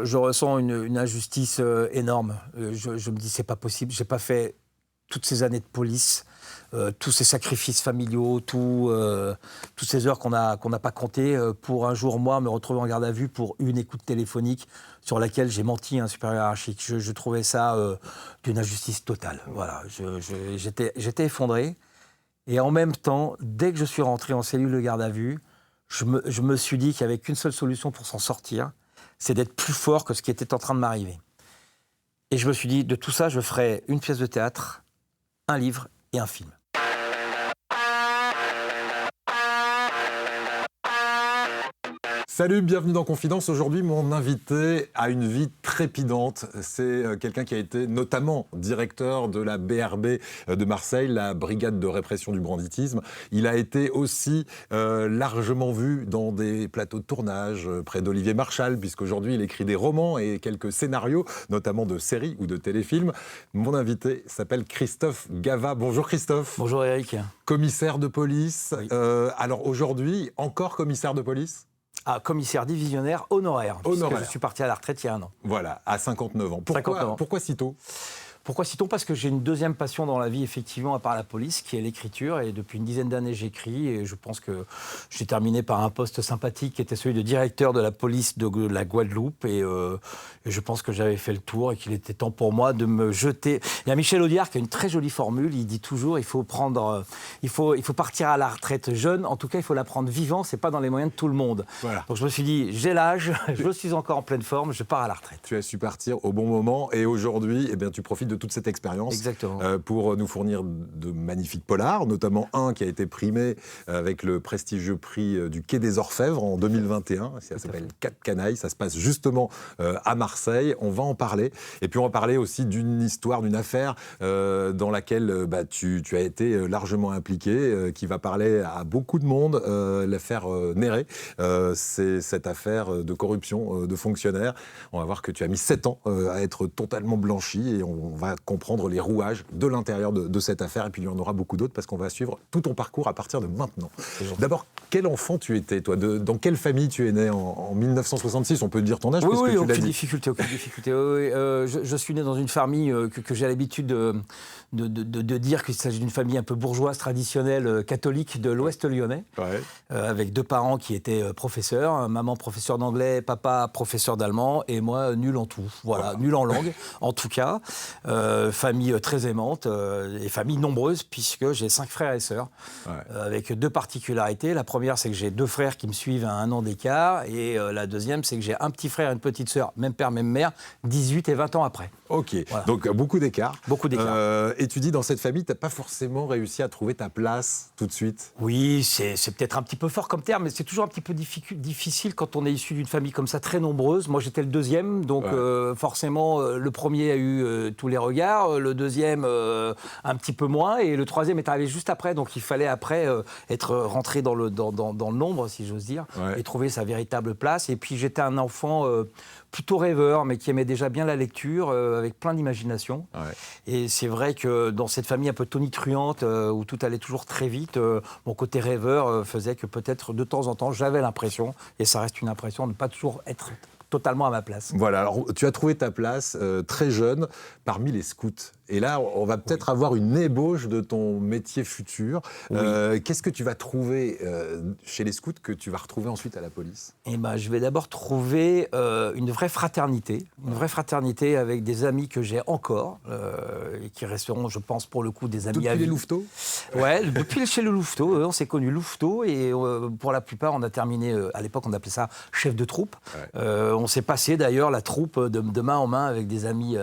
Je ressens une injustice énorme. Je me dis, c'est pas possible. J'ai pas fait toutes ces années de police, tous ces sacrifices familiaux, toutes ces heures qu'on n'a pas comptées pour un jour, moi, me retrouver en garde à vue pour une écoute téléphonique sur laquelle j'ai menti à un supérieur hiérarchique. Je trouvais ça d'une injustice totale. Voilà, j'étais effondré. Et en même temps, dès que je suis rentré en cellule de garde à vue, je me suis dit qu'il n'y avait qu'une seule solution pour s'en sortir, c'est d'être plus fort que ce qui était en train de m'arriver. Et je me suis dit, de tout ça, je ferai une pièce de théâtre, un livre et un film. Salut, bienvenue dans Confidence. Aujourd'hui, mon invité a une vie trépidante. C'est quelqu'un qui a été notamment directeur de la BRB de Marseille, la brigade de répression du banditisme. Il a été aussi largement vu dans des plateaux de tournage près d'Olivier Marchal, puisqu'aujourd'hui, il écrit des romans et quelques scénarios, notamment de séries ou de téléfilms. Mon invité s'appelle Christophe Gava. Bonjour Christophe. Bonjour Eric. Commissaire de police. Oui. Alors aujourd'hui, encore commissaire de police ? Ah, commissaire divisionnaire honoraire, Honoraire. puisque je suis parti à la retraite il y a un an. Voilà, à 59 ans. 59 ans. Pourquoi si tôt ? Pourquoi citons ? Parce que j'ai une deuxième passion dans la vie, effectivement, à part la police, qui est l'écriture. Et depuis une dizaine d'années, j'écris. Et je pense que j'ai terminé par un poste sympathique qui était celui de directeur de la police de la Guadeloupe. Et je pense que j'avais fait le tour et qu'il était temps pour moi de me jeter. Il y a Michel Audiard qui a une très jolie formule. Il dit toujours, il faut partir à la retraite jeune. En tout cas, il faut la prendre vivant. C'est pas dans les moyens de tout le monde. Voilà. Donc je me suis dit, j'ai l'âge, je suis encore en pleine forme, je pars à la retraite. Tu as su partir au bon moment et aujourd'hui, tu profites de toute cette expérience. Exactement. Pour nous fournir de magnifiques polars, notamment un qui a été primé avec le prestigieux prix du Quai des Orfèvres en 2021. Ça s'appelle Quatre Canailles. Ça se passe justement à Marseille. On va en parler. Et puis on va parler aussi d'une histoire, d'une affaire dans laquelle tu as été largement impliqué, qui va parler à beaucoup de monde, l'affaire Néré. C'est cette affaire de corruption de fonctionnaires. On va voir que tu as mis 7 ans à être totalement blanchi et on va comprendre les rouages de l'intérieur de cette affaire. Et puis il y en aura beaucoup d'autres parce qu'on va suivre tout ton parcours à partir de maintenant. D'abord, quel enfant tu étais, toi ? Dans quelle famille tu es né en 1966 ? On peut dire ton âge ? Oui, tu aucune l'as dit. difficulté. Je suis né dans une famille que j'ai l'habitude de dire qu'il s'agit d'une famille un peu bourgeoise, traditionnelle, catholique de l'Ouest lyonnais, avec 2 parents qui étaient professeurs, maman professeur d'anglais, papa professeur d'allemand, et moi nul en tout. Voilà. Nul en langue, en tout cas. Famille très aimante et famille nombreuse, puisque j'ai 5 frères et sœurs, avec 2 particularités. La première, c'est que j'ai 2 frères qui me suivent à 1 an d'écart, et la deuxième, c'est que j'ai un petit frère et une petite sœur, même père, même mère, 18 et 20 ans après. Ok, voilà. Donc beaucoup d'écart. Beaucoup d'écart. Et tu dis, dans cette famille, tu n'as pas forcément réussi à trouver ta place tout de suite. Oui, c'est peut-être un petit peu fort comme terme, mais c'est toujours un petit peu difficile quand on est issu d'une famille comme ça, très nombreuse. Moi, j'étais le deuxième, donc forcément, le premier a eu tous les regards, le deuxième un petit peu moins, et le troisième est arrivé juste après, donc il fallait après être rentré dans le nombre, si j'ose dire, et trouver sa véritable place. Et puis j'étais un enfant plutôt rêveur, mais qui aimait déjà bien la lecture, avec plein d'imagination. Et c'est vrai que dans cette famille un peu tonitruante, où tout allait toujours très vite, mon côté rêveur faisait que peut-être de temps en temps, j'avais l'impression, et ça reste une impression, de ne pas toujours être totalement à ma place. Voilà, alors tu as trouvé ta place très jeune parmi les scouts. Et là, on va peut-être avoir une ébauche de ton métier futur. Qu'est-ce que tu vas trouver chez les scouts que tu vas retrouver ensuite à la police ? Je vais d'abord trouver une vraie fraternité. Une vraie fraternité avec des amis que j'ai encore, et qui resteront, je pense, pour le coup, des amis à vie. Depuis les Louveteaux ? Ouais, depuis chez le Louveteau, on s'est connus Louveteau, et pour la plupart, on a terminé, à l'époque, on appelait ça chef de troupe. On s'est passé d'ailleurs la troupe de main en main avec des amis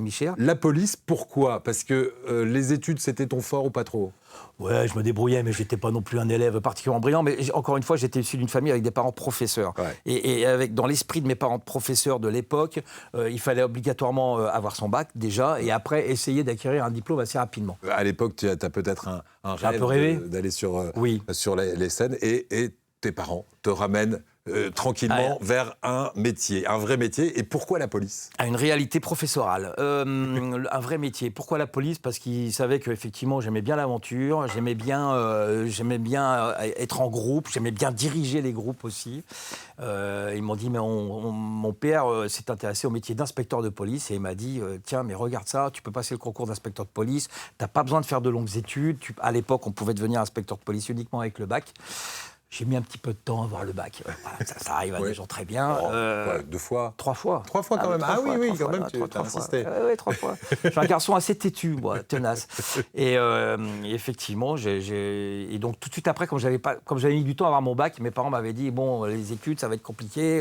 chers. La police, pourquoi ? Parce que les études, c'était ton fort ou pas trop ? Ouais, je me débrouillais, mais je n'étais pas non plus un élève particulièrement brillant. Mais encore une fois, j'étais issu d'une famille avec des parents professeurs. Et avec, dans l'esprit de mes parents professeurs de l'époque, il fallait obligatoirement avoir son bac déjà, et après essayer d'acquérir un diplôme assez rapidement. À l'époque, tu as peut-être un J'ai un peu rêvé d'aller sur Oui. les scènes. Et tu tes parents te ramènent tranquillement vers un métier, un vrai métier. Et pourquoi la police ? À une réalité professorale. Un vrai métier. Pourquoi la police ? Parce qu'ils savaient qu'effectivement, j'aimais bien l'aventure, j'aimais bien être en groupe, j'aimais bien diriger les groupes aussi. Ils m'ont dit, mais mon père s'est intéressé au métier d'inspecteur de police et il m'a dit, tiens, mais regarde ça, tu peux passer le concours d'inspecteur de police, t'as pas besoin de faire de longues études. À l'époque, on pouvait devenir inspecteur de police uniquement avec le bac. J'ai mis un petit peu de temps à avoir le bac. Voilà, ça arrive à des gens très bien. 2 fois 3 fois. 3 fois quand même. Oui, quand même, tu as insisté. Oui, 3 fois. Je suis un garçon assez têtu, moi, tenace. Et effectivement, et donc tout de suite après, comme j'avais mis du temps à avoir mon bac, mes parents m'avaient dit, bon, les études, ça va être compliqué.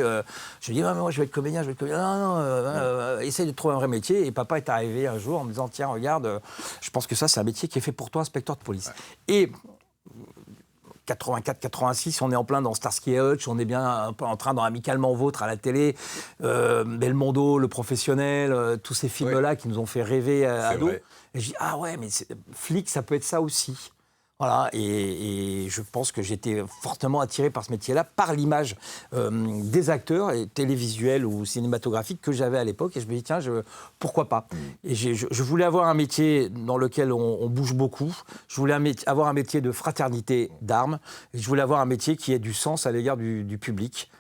Je dis, moi, je vais être comédien, Non, essaye de trouver un vrai métier. Et papa est arrivé un jour en me disant, tiens, regarde, je pense que ça, c'est un métier qui est fait pour toi, inspecteur de police. Et 84-86, on est en plein dans Starsky et Hutch, on est bien un peu en train dans Amicalement Vôtre à la télé, Belmondo, Le Professionnel, tous ces films-là qui nous ont fait rêver ados. Et je dis, ah ouais, mais flic, ça peut être ça aussi. Voilà, et je pense que j'étais fortement attiré par ce métier-là, par l'image des acteurs télévisuels ou cinématographiques que j'avais à l'époque. Et je me dis, tiens, pourquoi pas ? Et je voulais avoir un métier dans lequel on bouge beaucoup. Je voulais avoir un métier de fraternité d'armes. Et je voulais avoir un métier qui ait du sens à l'égard du public.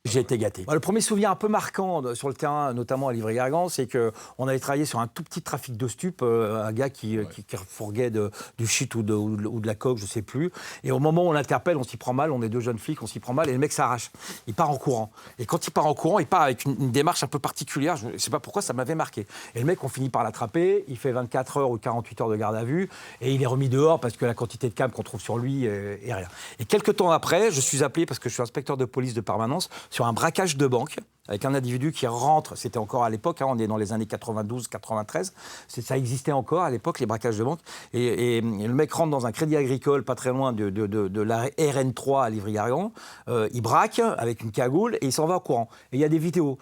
J'ai été gâté. Le premier souvenir un peu marquant sur le terrain, notamment à Livry-Gargan, c'est qu'on avait travaillé sur un tout petit trafic de stupes, un gars qui fourguait du shit ou de la coke, je ne sais plus. Et au moment où on l'interpelle, on s'y prend mal, on est 2 jeunes flics, on s'y prend mal, et le mec s'arrache. Il part en courant. Et quand il part en courant, il part avec une démarche un peu particulière, je ne sais pas pourquoi, ça m'avait marqué. Et le mec, on finit par l'attraper, il fait 24 heures ou 48 heures de garde à vue, et il est remis dehors parce que la quantité de câbles qu'on trouve sur lui est rien. Et quelques temps après, je suis appelé, parce que je suis inspecteur de police de permanence, sur un braquage de banque avec un individu qui rentre, c'était encore à l'époque, on est dans les années 92-93, ça existait encore à l'époque, les braquages de banque, et le mec rentre dans un crédit agricole pas très loin de la RN3 à Livry-Gargan, il braque avec une cagoule et il s'en va en courant. Et il y a des vidéos.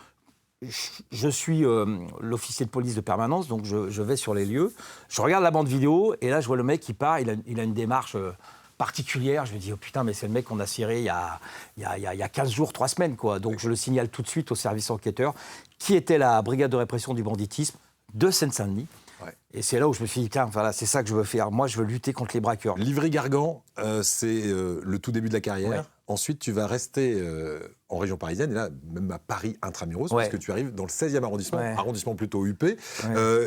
Je suis l'officier de police de permanence, donc je vais sur les lieux, je regarde la bande vidéo, et là je vois le mec qui part, il a une démarche particulière. Je me dis, oh putain, mais c'est le mec qu'on a ciré il y a 15 jours, 3 semaines, quoi. Donc je le signale tout de suite au service enquêteur, qui était la brigade de répression du banditisme de Seine-Saint-Denis. Et c'est là où je me suis dit, tiens, voilà, c'est ça que je veux faire. Moi, je veux lutter contre les braqueurs. Livry-Gargan, c'est le tout début de la carrière. Ouais. Ensuite, tu vas rester en région parisienne, et là, même à Paris intramuros, parce que tu arrives dans le 16e arrondissement, arrondissement plutôt huppé.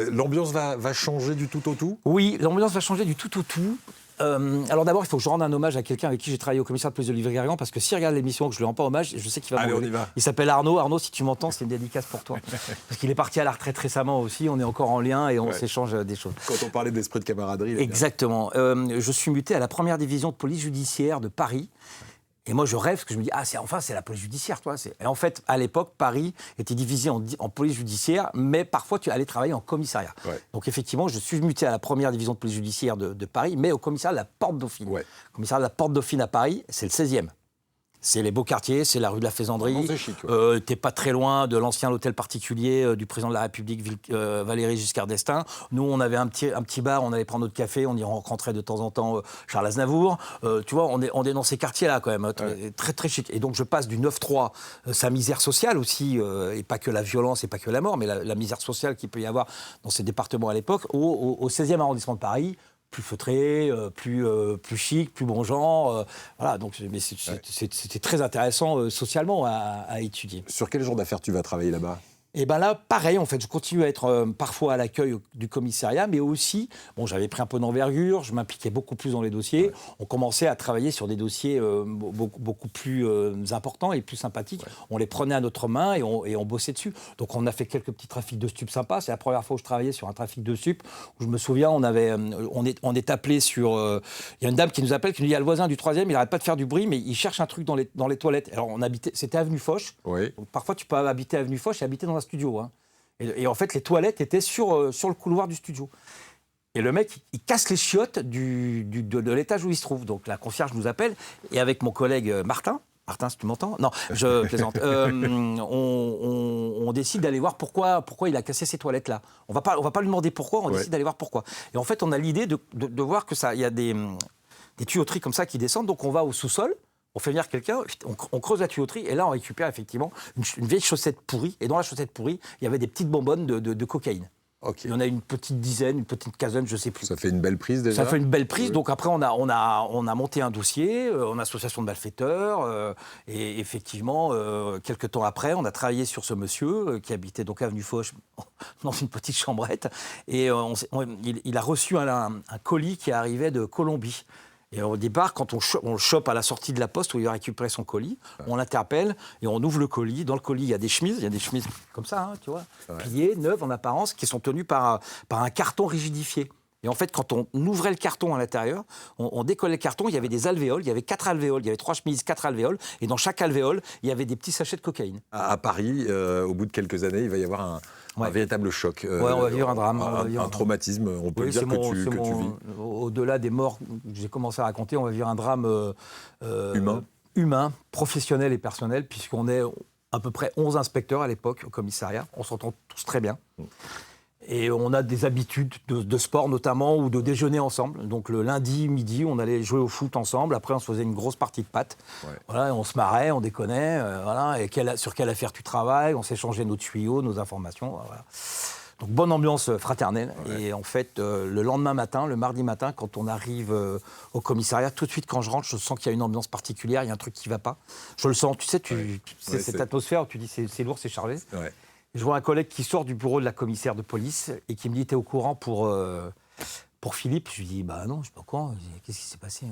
L'ambiance va changer du tout au tout ? Oui, l'ambiance va changer du tout au tout. Alors d'abord, il faut que je rende un hommage à quelqu'un avec qui j'ai travaillé au commissariat de police de Livry-Gargan, parce que s'il regarde l'émission, que je ne lui rends pas hommage, je sais qu'il va mourir. Il s'appelle Arnaud. Arnaud, si tu m'entends, c'est une dédicace pour toi. Parce qu'il est parti à la retraite récemment aussi, on est encore en lien et on s'écchange des choses. Quand on parlait de l'esprit de camaraderie. Exactement. Je suis muté à la première division de police judiciaire de Paris. Et moi, je rêve, parce que je me dis, c'est la police judiciaire, toi. Et en fait, à l'époque, Paris était divisé en police judiciaire, mais parfois, tu allais travailler en commissariat. Donc, effectivement, je suis muté à la première division de police judiciaire de Paris, mais au commissariat de la Porte Dauphine. Le commissariat de la Porte Dauphine à Paris, c'est le 16e. C'est les beaux quartiers, c'est la rue de la Faisanderie. T'es pas très loin de l'ancien hôtel particulier du président de la République, Valéry Giscard d'Estaing. Nous, on avait un petit bar, on allait prendre notre café, on y rencontrait de temps en temps Charles Aznavour. Tu vois, on est dans ces quartiers-là quand même, très très chic. Et donc je passe du 9-3, sa misère sociale aussi, et pas que la violence et pas que la mort, mais la misère sociale qu'il peut y avoir dans ces départements à l'époque, au 16e arrondissement de Paris. Plus feutré, plus chic, plus bon genre. Voilà, donc c'était très intéressant socialement à étudier. Sur quel genre d'affaires tu vas travailler là-bas ? Et bien là, pareil, en fait, je continue à être parfois à l'accueil du commissariat, mais aussi, j'avais pris un peu d'envergure, je m'impliquais beaucoup plus dans les dossiers. On commençait à travailler sur des dossiers beaucoup plus importants et plus sympathiques. On les prenait à notre main et on bossait dessus. Donc on a fait quelques petits trafics de stupes sympas. C'est la première fois où je travaillais sur un trafic de stupes, où je me souviens, on est appelé sur... Il y a une dame qui nous appelle, qui nous dit, il y a le voisin du 3e, il n'arrête pas de faire du bruit, mais il cherche un truc dans les toilettes. Alors on habitait, c'était avenue Foch. Donc, parfois tu peux habiter avenue Foch et habiter dans un studio. Et en fait, les toilettes étaient sur le couloir du studio. Et le mec, il casse les chiottes de l'étage où il se trouve. Donc la concierge nous appelle, et avec mon collègue Martin, si tu m'entends, non, je plaisante, on décide d'aller voir pourquoi il a cassé ces toilettes-là. On va pas lui demander pourquoi, on décide d'aller voir pourquoi. Et en fait, on a l'idée de voir que il y a des tuyauteries comme ça qui descendent, donc on va au sous-sol. On fait venir quelqu'un, on creuse la tuyauterie, et là, on récupère effectivement une vieille chaussette pourrie. Et dans la chaussette pourrie, il y avait des petites bonbonnes de cocaïne. Okay. Il y en a une petite dizaine, une petite quinzaine, je ne sais plus. Ça fait une belle prise déjà. Ça fait une belle prise. Oui. Donc après, on a monté un dossier en association de malfaiteurs. Et effectivement, quelques temps après, on a travaillé sur ce monsieur qui habitait donc avenue Foch dans une petite chambrette. Et il a reçu un colis qui arrivait de Colombie. Et au départ, quand on le chope à la sortie de la poste où il a récupéré son colis, on l'interpelle et on ouvre le colis. Dans le colis, il y a des chemises comme ça, tu vois, pliées, neuves en apparence, qui sont tenues par un carton rigidifié. Et en fait, quand on ouvrait le carton à l'intérieur, on décollait le carton, il y avait des alvéoles, il y avait 4 alvéoles, il y avait 3 chemises, 4 alvéoles, et dans chaque alvéole, il y avait des petits sachets de cocaïne. À Paris, au bout de quelques années, il va y avoir un véritable choc. On va vivre un drame. Un traumatisme, on peut dire que tu vis. Au-delà des morts que j'ai commencé à raconter, on va vivre un drame humain, professionnel et personnel, puisqu'on est à peu près 11 inspecteurs à l'époque au commissariat. On s'entend tous très bien. Et on a des habitudes de sport notamment, ou de déjeuner ensemble. Donc le lundi, midi, on allait jouer au foot ensemble. Après, on se faisait une grosse partie de pattes. Voilà, on se marrait, on déconnait. Voilà, et sur quelle affaire tu travailles. On s'échangeait nos tuyaux, nos informations. Voilà. Donc bonne ambiance fraternelle. Ouais. Et en fait, le lendemain matin, le mardi matin, quand on arrive au commissariat, tout de suite quand je rentre, je sens qu'il y a une ambiance particulière, il y a un truc qui ne va pas. Je le sens, tu sais, cette atmosphère où tu dis c'est lourd, c'est chargé. Ouais. Je vois un collègue qui sort du bureau de la commissaire de police et qui me dit « T'es au courant pour Philippe ?» Je lui dis « Bah non, je ne suis pas au courant. Qu'est-ce qui s'est passé ?»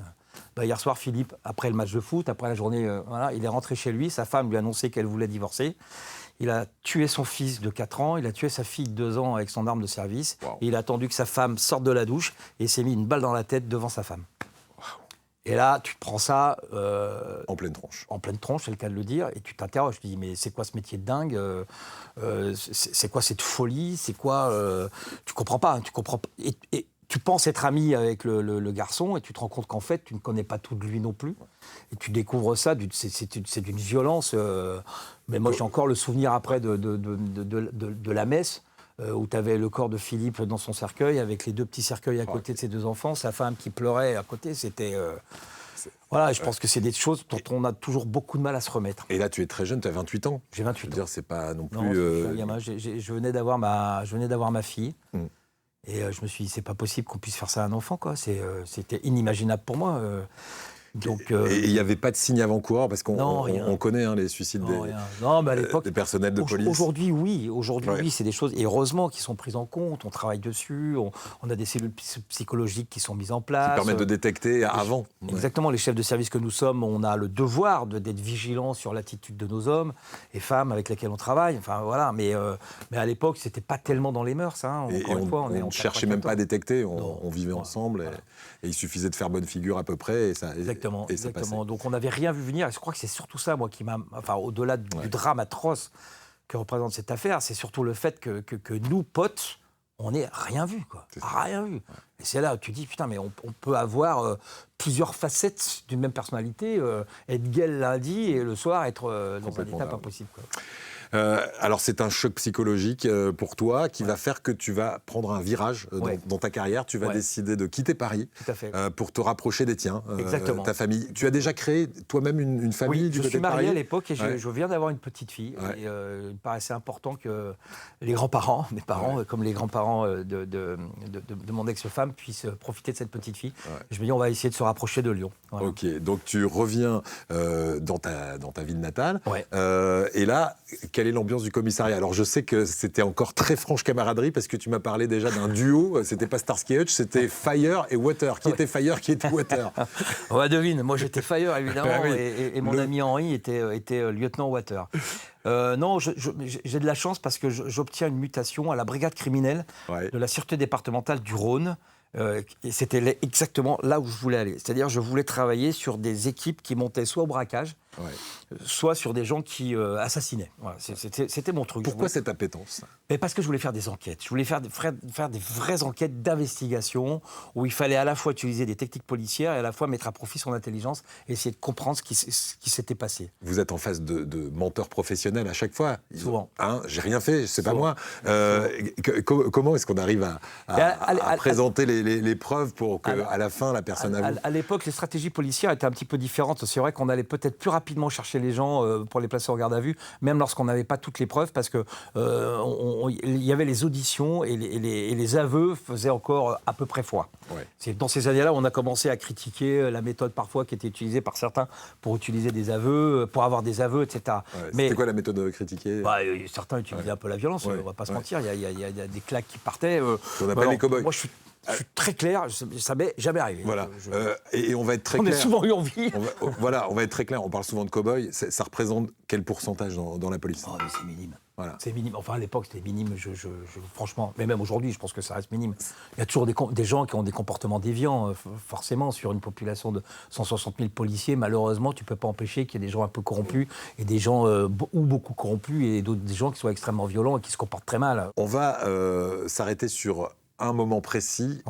Hier soir, Philippe, après le match de foot, après la journée, il est rentré chez lui. Sa femme lui a annoncé qu'elle voulait divorcer. Il a tué son fils de 4 ans, il a tué sa fille de 2 ans avec son arme de service. Wow. Et il a attendu que sa femme sorte de la douche et s'est mis une balle dans la tête devant sa femme. Et là, tu te prends ça... en pleine tronche. En pleine tronche, c'est le cas de le dire. Et tu t'interroges, tu te dis, mais c'est quoi ce métier de dingue c'est quoi cette folie? C'est quoi... Tu comprends pas. Tu comprends pas. Et tu penses être ami avec le garçon et tu te rends compte qu'en fait, tu ne connais pas tout de lui non plus. Et tu découvres ça, c'est d'une violence. Mais moi, j'ai encore le souvenir après de la messe. Où tu avais le corps de Philippe dans son cercueil, avec les 2 petits cercueils à côté de ses 2 enfants, sa femme qui pleurait à côté, c'était... Voilà, je pense que c'est des choses dont on a toujours beaucoup de mal à se remettre. Et là, tu es très jeune, tu as 28 ans. J'ai 28 ans. Je veux dire, c'est pas non plus... Non, je venais d'avoir ma fille, et je me suis dit, c'est pas possible qu'on puisse faire ça à un enfant, quoi. C'était inimaginable pour moi. Donc, et il n'y avait pas de signe avant-coureur, parce qu'on connaît les suicides des personnels de police. Aujourd'hui, oui. Oui, c'est des choses, et heureusement, qui sont prises en compte. On travaille dessus, on a des cellules psychologiques qui sont mises en place. Qui permettent de détecter avant. Exactement, les chefs de service que nous sommes, on a le devoir d'être vigilants sur l'attitude de nos hommes et femmes avec lesquels on travaille. Enfin, voilà, mais à l'époque, c'était pas tellement dans les mœurs. Hein. On ne cherchait même pas à détecter, on vivait ensemble, et il suffisait de faire bonne figure à peu près, et ça... Exactement. Donc on n'avait rien vu venir. Et je crois que c'est surtout ça, moi, qui m'a... Enfin, au-delà du drame atroce que représente cette affaire, c'est surtout le fait que nous, potes, on n'ait rien vu, quoi. Rien vu. Et c'est là où tu dis, putain, mais on peut avoir plusieurs facettes d'une même personnalité, être gai lundi et le soir être dans un état pas possible, quoi. Alors c'est un choc psychologique pour toi qui va faire que tu vas prendre un virage dans ta carrière. Tu vas décider de quitter Paris pour te rapprocher des tiens, ta famille. Tu as déjà créé toi-même une famille du côté de Paris ? Je suis marié à l'époque et je viens d'avoir une petite fille. Et, il me paraissait important que les grands-parents, mes parents, comme les grands-parents de mon ex-femme, puissent profiter de cette petite fille. Je me dis, on va essayer de se rapprocher de Lyon. Voilà. Ok, donc tu reviens dans ta ville natale. Et là, quelle est l'ambiance du commissariat ? Alors je sais que c'était encore très franche camaraderie parce que tu m'as parlé déjà d'un duo, c'était pas Starsky et Hutch, c'était Fire et Water. Qui était Fire, qui était Water ? On va deviner, moi j'étais Fire évidemment et mon ami Henri était lieutenant Water. Non, j'ai de la chance parce que j'obtiens une mutation à la brigade criminelle de la sûreté départementale du Rhône. Et c'était exactement là où je voulais aller. C'est-à-dire je voulais travailler sur des équipes qui montaient soit au braquage, soit sur des gens qui assassinaient. Voilà, c'était mon truc. Pourquoi cette appétence ? Mais parce que je voulais faire des enquêtes. Je voulais faire des vraies enquêtes d'investigation où il fallait à la fois utiliser des techniques policières et à la fois mettre à profit son intelligence et essayer de comprendre ce qui s'était passé. Vous êtes en face de menteurs professionnels à chaque fois. Souvent. J'ai rien fait, c'est pas moi. Comment est-ce qu'on arrive à présenter les preuves pour qu'à la fin, la personne avoue ? À l'époque, les stratégies policières étaient un petit peu différentes. C'est vrai qu'on allait peut-être plus rapidement chercher les gens pour les placer en garde à vue, même lorsqu'on n'avait pas toutes les preuves, parce que il y avait les auditions et les aveux faisaient encore à peu près foi. Ouais. C'est dans ces années-là où on a commencé à critiquer la méthode parfois qui était utilisée par certains pour utiliser des aveux, pour avoir des aveux, etc. Ouais, c'était quoi la méthode critiquée ? Certains utilisaient un peu la violence, on ne va pas se mentir. Il y a des claques qui partaient. On appelle les cow-boys. Moi, je suis très clair, ça m'est jamais arrivé. Voilà. Et on va être très clair. On est souvent eu envie. On va être très clair. On parle souvent de cow-boys. Ça représente quel pourcentage dans la police ? Mais c'est minime. Voilà. C'est minime. Enfin, à l'époque, c'était minime. Franchement, mais même aujourd'hui, je pense que ça reste minime. Il y a toujours des gens qui ont des comportements déviants, forcément, sur une population de 160 000 policiers. Malheureusement, tu ne peux pas empêcher qu'il y ait des gens un peu corrompus et des gens beaucoup corrompus et des gens qui soient extrêmement violents et qui se comportent très mal. On va s'arrêter sur un moment précis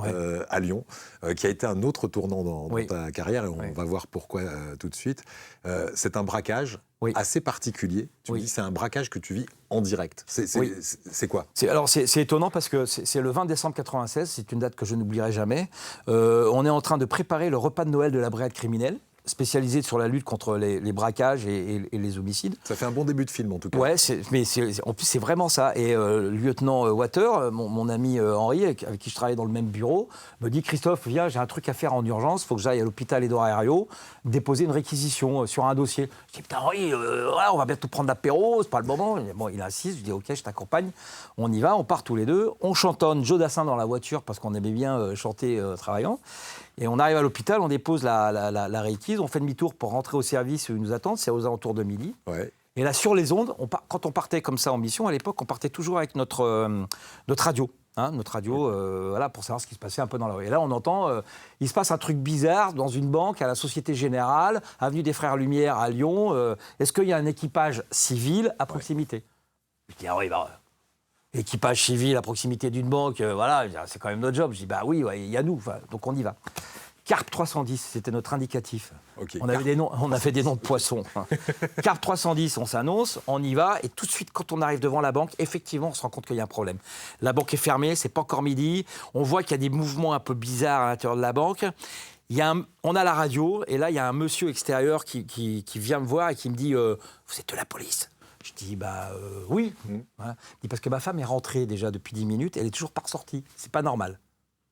à Lyon, qui a été un autre tournant dans ta carrière, et on va voir pourquoi tout de suite. C'est un braquage assez particulier. Tu me dis, c'est un braquage que tu vis en direct. C'est quoi ? C'est étonnant parce que c'est le 20 décembre 1996, c'est une date que je n'oublierai jamais. On est en train de préparer le repas de Noël de la brigade criminelle, spécialisée sur la lutte contre les braquages et les homicides. Ça fait un bon début de film, en tout cas. Ouais, en plus, c'est vraiment ça. Et le lieutenant Water, mon ami Henri, avec qui je travaillais dans le même bureau, me dit « Christophe, viens, j'ai un truc à faire en urgence, il faut que j'aille à l'hôpital Édouard Herriot, déposer une réquisition sur un dossier. » Je dis « Putain, Henri, on va bientôt prendre l'apéro, c'est pas le moment. » Bon, il insiste, je dis « Ok, je t'accompagne. » On y va, on part tous les deux. On chantonne Joe Dassin dans la voiture parce qu'on aimait bien chanter travaillant. Et on arrive à l'hôpital, on dépose la réquise, on fait demi-tour pour rentrer au service où ils nous attendent, c'est aux alentours de midi. Ouais. Et là, sur les ondes, quand on partait comme ça en mission, à l'époque, on partait toujours avec notre radio. Notre radio, pour savoir ce qui se passait un peu dans la rue. Et là, on entend, il se passe un truc bizarre dans une banque à la Société Générale, avenue des Frères Lumière à Lyon. Est-ce qu'il y a un équipage civil à proximité ? Je dis, équipage civil à proximité d'une banque, c'est quand même notre job. Je dis, oui, il y a nous, donc on y va. Carpe 310, c'était notre indicatif. Okay. On a fait des noms de poissons. Carpe 310, on s'annonce, on y va, et tout de suite, quand on arrive devant la banque, effectivement, on se rend compte qu'il y a un problème. La banque est fermée, c'est pas encore midi, on voit qu'il y a des mouvements un peu bizarres à l'intérieur de la banque. On a la radio, et là, il y a un monsieur extérieur qui vient me voir et qui me dit « Vous êtes de la police ?» Je dis oui. Voilà. Il dit parce que ma femme est rentrée déjà depuis 10 minutes, elle est toujours pas ressortie. C'est pas normal.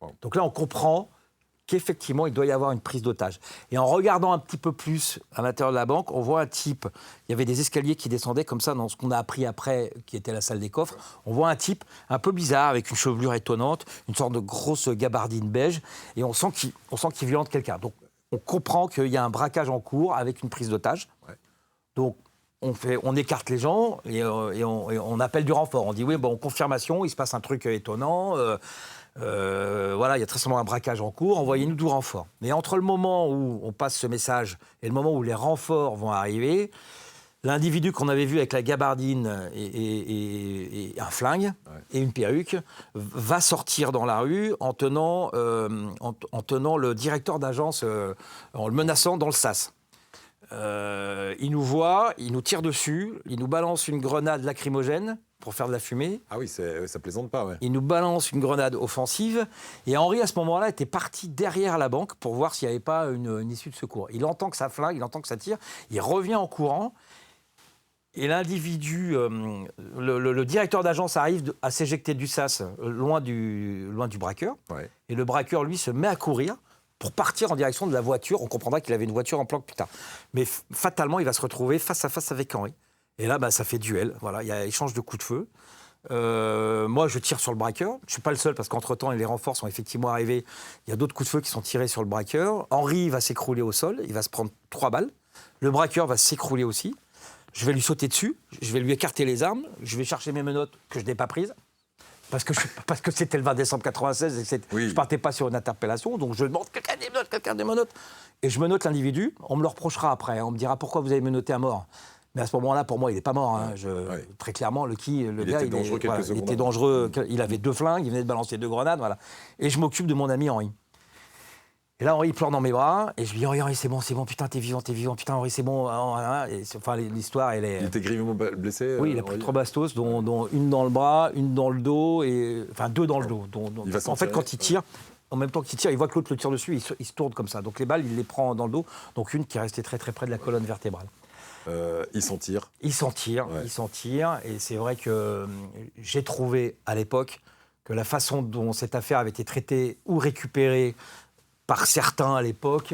Wow. Donc là, on comprend qu'effectivement, il doit y avoir une prise d'otage. Et en regardant un petit peu plus à l'intérieur de la banque, on voit un type. Il y avait des escaliers qui descendaient comme ça dans ce qu'on a appris après, qui était la salle des coffres. On voit un type un peu bizarre, avec une chevelure étonnante, une sorte de grosse gabardine beige, et on sent qu'il violente quelqu'un. Donc on comprend qu'il y a un braquage en cours avec une prise d'otage. Ouais. Donc on écarte les gens et on appelle du renfort. On dit oui, confirmation, il se passe un truc étonnant. Il y a très sûrement un braquage en cours. Envoyez-nous du renfort. Mais entre le moment où on passe ce message et le moment où les renforts vont arriver, l'individu qu'on avait vu avec la gabardine et un flingue et une perruque va sortir dans la rue en tenant le directeur d'agence, en le menaçant dans le sas. Il nous voit, il nous tire dessus, il nous balance une grenade lacrymogène pour faire de la fumée. Ah oui, ça plaisante pas, ouais. Il nous balance une grenade offensive. Et Henri, à ce moment-là, était parti derrière la banque pour voir s'il n'y avait pas une issue de secours. Il entend que ça flingue, il entend que ça tire. Il revient en courant. Et l'individu, le directeur d'agence arrive à s'éjecter du sas loin du braqueur. Ouais. Et le braqueur, lui, se met à courir pour partir en direction de la voiture. On comprendra qu'il avait une voiture en planque plus tard. Mais fatalement, il va se retrouver face à face avec Henri. Et là, ça fait duel. Voilà, il y a échange de coups de feu. Moi, je tire sur le braqueur. Je ne suis pas le seul parce qu'entre-temps, les renforts sont effectivement arrivés. Il y a d'autres coups de feu qui sont tirés sur le braqueur. Henri va s'écrouler au sol. Il va se prendre 3 balles. Le braqueur va s'écrouler aussi. Je vais lui sauter dessus. Je vais lui écarter les armes. Je vais chercher mes menottes que je n'ai pas prises. parce que c'était le 20 décembre 96 et que je partais pas sur une interpellation, donc je demande quelqu'un des menottes, et je menotte l'individu. On me le reprochera après, hein, on me dira pourquoi vous avez menotté à mort. Mais à ce moment-là, pour moi, il n'est pas mort. Hein. Très clairement, le gars, était dangereux il était dangereux. Il avait 2 flingues, il venait de balancer 2 grenades, voilà. Et je m'occupe de mon ami Henri. Et là, Henri il pleure dans mes bras, et je lui dis Henri, c'est bon, putain, t'es vivant, putain, Henri, c'est bon. Et enfin, l'histoire, elle est. Il était grièvement blessé. Oui, il a pris 3 bastos, dont une dans le bras, une dans le dos, enfin 2 dans le dos. En fait, quand il tire, en même temps qu'il tire, il voit que l'autre le tire dessus, il se tourne comme ça. Donc les balles, il les prend dans le dos. Donc une qui est restée très très près de la colonne vertébrale. Il s'en tire. Il s'en tire. Et c'est vrai que j'ai trouvé à l'époque que la façon dont cette affaire avait été traitée ou récupérée par certains à l'époque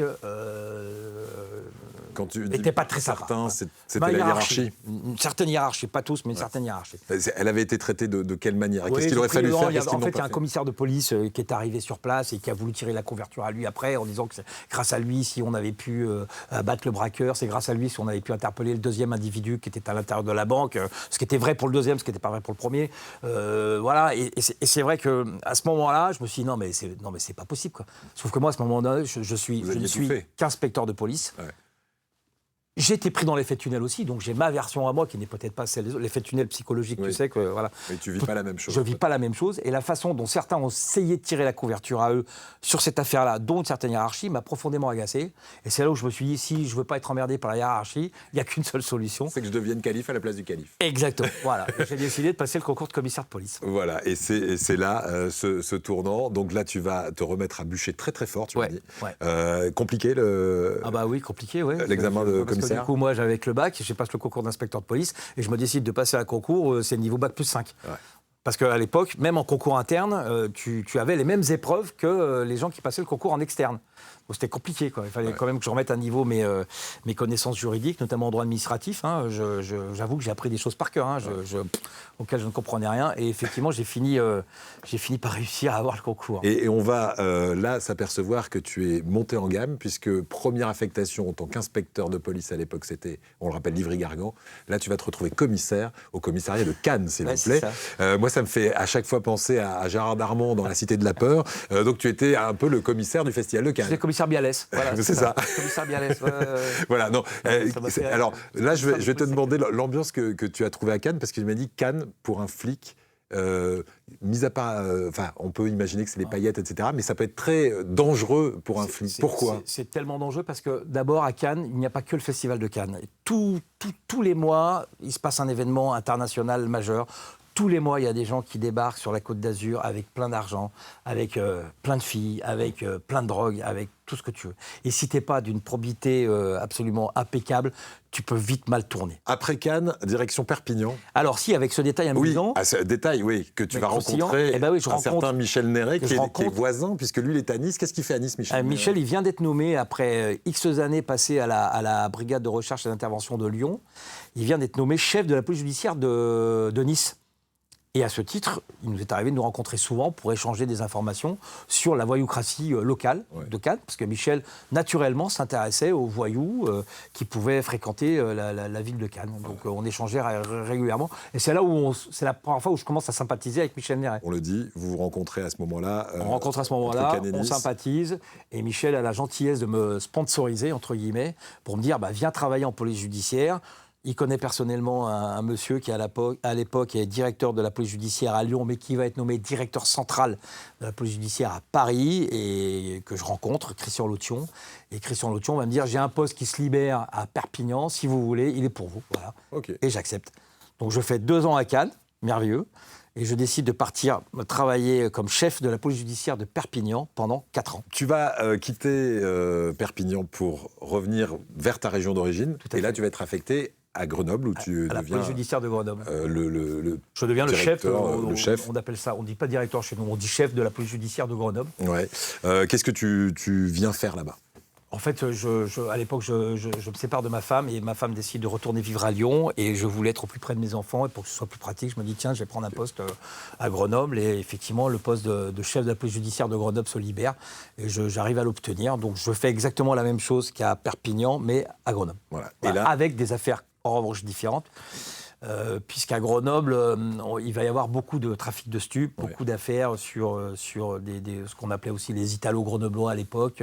n'était pas très sympa. C'était la hiérarchie. Une certaine hiérarchie, pas tous, mais une certaine hiérarchie. Elle avait été traitée de quelle manière? Qu'est-ce qu'il aurait fallu faire? En fait, il y a un commissaire de police qui est arrivé sur place et qui a voulu tirer la couverture à lui après, en disant que c'est grâce à lui si on avait pu abattre le braqueur, c'est grâce à lui si on avait pu interpeller le deuxième individu qui était à l'intérieur de la banque, ce qui était vrai pour le deuxième, ce qui n'était pas vrai pour le premier. Voilà, et c'est vrai qu'à ce moment-là, je me suis dit non mais c'est pas possible, quoi. Sauf que moi, à ce moment-là, je ne suis qu'inspecteur de police. Ouais. J'ai été pris dans l'effet tunnel aussi, donc j'ai ma version à moi qui n'est peut-être pas celle des autres. L'effet tunnel psychologique, tu sais que voilà. Mais tu vis pas la même chose. Je vis pas la même chose, et la façon dont certains ont essayé de tirer la couverture à eux sur cette affaire-là, dont une certaine hiérarchie, m'a profondément agacé. Et c'est là où je me suis dit, si je veux pas être emmerdé par la hiérarchie, il y a qu'une seule solution. C'est que je devienne calife à la place du calife. Exactement. Voilà. J'ai décidé de passer le concours de commissaire de police. Voilà. Et c'est là ce tournant. Donc là, tu vas te remettre à bûcher très très fort. Tu m'as dit. Ouais. Compliqué le. Ah bah oui, compliqué, ouais. L'examen de commissaire. Du coup, moi, j'avais le bac, je passe le concours d'inspecteur de police et je me décide de passer un concours, c'est le niveau bac plus 5. Ouais. Parce qu'à l'époque, même en concours interne, tu avais les mêmes épreuves que les gens qui passaient le concours en externe. Donc c'était compliqué, quoi. Il fallait quand même que je remette à niveau mes connaissances juridiques, notamment en droit administratif. Hein. J'avoue que j'ai appris des choses par cœur, hein, auxquelles je ne comprenais rien. Et effectivement, j'ai fini par réussir à avoir le concours. Et on va là s'apercevoir que tu es monté en gamme, puisque première affectation en tant qu'inspecteur de police à l'époque, c'était, on le rappelle, Livry-Gargan. Là, tu vas te retrouver commissaire au commissariat de Cannes, s'il vous plaît. Moi, ça me fait à chaque fois penser à Gérard Darmon dans La Cité de la Peur. Donc, tu étais un peu le commissaire du Festival de Cannes. C'est le commissaire Bialès. Voilà, c'est ça. Commissaire Bialès. Voilà, non. Alors, là, je vais te demander l'ambiance que tu as trouvée à Cannes, parce que tu m'as dit Cannes, pour un flic, mis à part, on peut imaginer que c'est les paillettes, etc., mais ça peut être très dangereux pour un flic. Pourquoi ? C'est tellement dangereux parce que, d'abord, à Cannes, il n'y a pas que le Festival de Cannes. Tous les mois, il se passe un événement international majeur. Tous les mois, il y a des gens qui débarquent sur la Côte d'Azur avec plein d'argent, avec plein de filles, avec plein de drogues, avec tout ce que tu veux. Et si tu n'es pas d'une probité absolument impeccable, tu peux vite mal tourner. Après Cannes, direction Perpignan. Alors si, avec ce détail amusant... Oui, ce détail, oui, que tu vas rencontrer certain Michel Néret, qui est voisin, puisque lui, il est à Nice. Qu'est-ce qu'il fait à Nice, Michel Néret ? Michel, il vient d'être nommé, après X années passées à la brigade de recherche et d'intervention de Lyon, il vient d'être nommé chef de la police judiciaire de Nice. Et à ce titre, il nous est arrivé de nous rencontrer souvent pour échanger des informations sur la voyoucratie locale de Cannes, parce que Michel, naturellement, s'intéressait aux voyous qui pouvaient fréquenter la ville de Cannes. Donc on échangeait régulièrement. Et c'est là où c'est la première fois où je commence à sympathiser avec Michel Néret. On le dit, vous vous rencontrez à ce moment-là. On rencontre à ce moment-là, on sympathise. Et Michel a la gentillesse de me sponsoriser, entre guillemets, pour me dire viens travailler en police judiciaire. Il connaît personnellement un monsieur qui, à l'époque, est directeur de la police judiciaire à Lyon, mais qui va être nommé directeur central de la police judiciaire à Paris, et que je rencontre, Christian Lotion. Et Christian Lotion va me dire, j'ai un poste qui se libère à Perpignan, si vous voulez, il est pour vous. Voilà. Okay. Et j'accepte. Donc je fais 2 ans à Cannes, merveilleux, et je décide de partir travailler comme chef de la police judiciaire de Perpignan pendant 4 ans. Tu vas quitter Perpignan pour revenir vers ta région d'origine, et là tu vas être affecté à Grenoble, où tu deviens... la police judiciaire de Grenoble. Je deviens le chef. Le chef. On appelle ça, on ne dit pas directeur chez nous, on dit chef de la police judiciaire de Grenoble. Ouais. Qu'est-ce que tu viens faire là-bas ? En fait, à l'époque, je me sépare de ma femme, et ma femme décide de retourner vivre à Lyon, et je voulais être au plus près de mes enfants, et pour que ce soit plus pratique, je me dis, tiens, je vais prendre un poste à Grenoble, et effectivement, le poste de chef de la police judiciaire de Grenoble se libère, et j'arrive à l'obtenir. Donc, je fais exactement la même chose qu'à Perpignan, mais à Grenoble. Voilà. Et là... avec des affaires en revanche différentes. puisqu'à Grenoble, il va y avoir beaucoup de trafic de stupes, beaucoup d'affaires sur ce qu'on appelait aussi les Italo-Grenoblois à l'époque.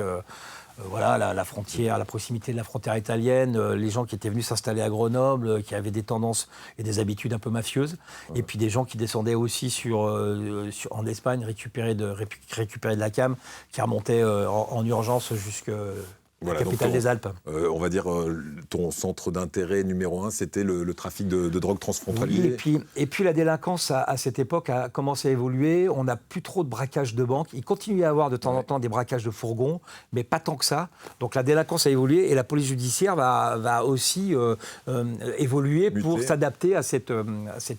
Voilà, la frontière, la proximité de la frontière italienne, les gens qui étaient venus s'installer à Grenoble, qui avaient des tendances et des habitudes un peu mafieuses, et puis des gens qui descendaient aussi en Espagne récupérer de la cam, qui remontaient en urgence jusqu'à la capitale des Alpes. On va dire ton centre d'intérêt numéro 1, c'était le trafic de drogue transfrontalier. Oui, et puis la délinquance à cette époque a commencé à évoluer. On n'a plus trop de braquages de banques. Il continue à y avoir de temps en temps des braquages de fourgons, mais pas tant que ça. Donc la délinquance a évolué et la police judiciaire va aussi évoluer pour s'adapter à cette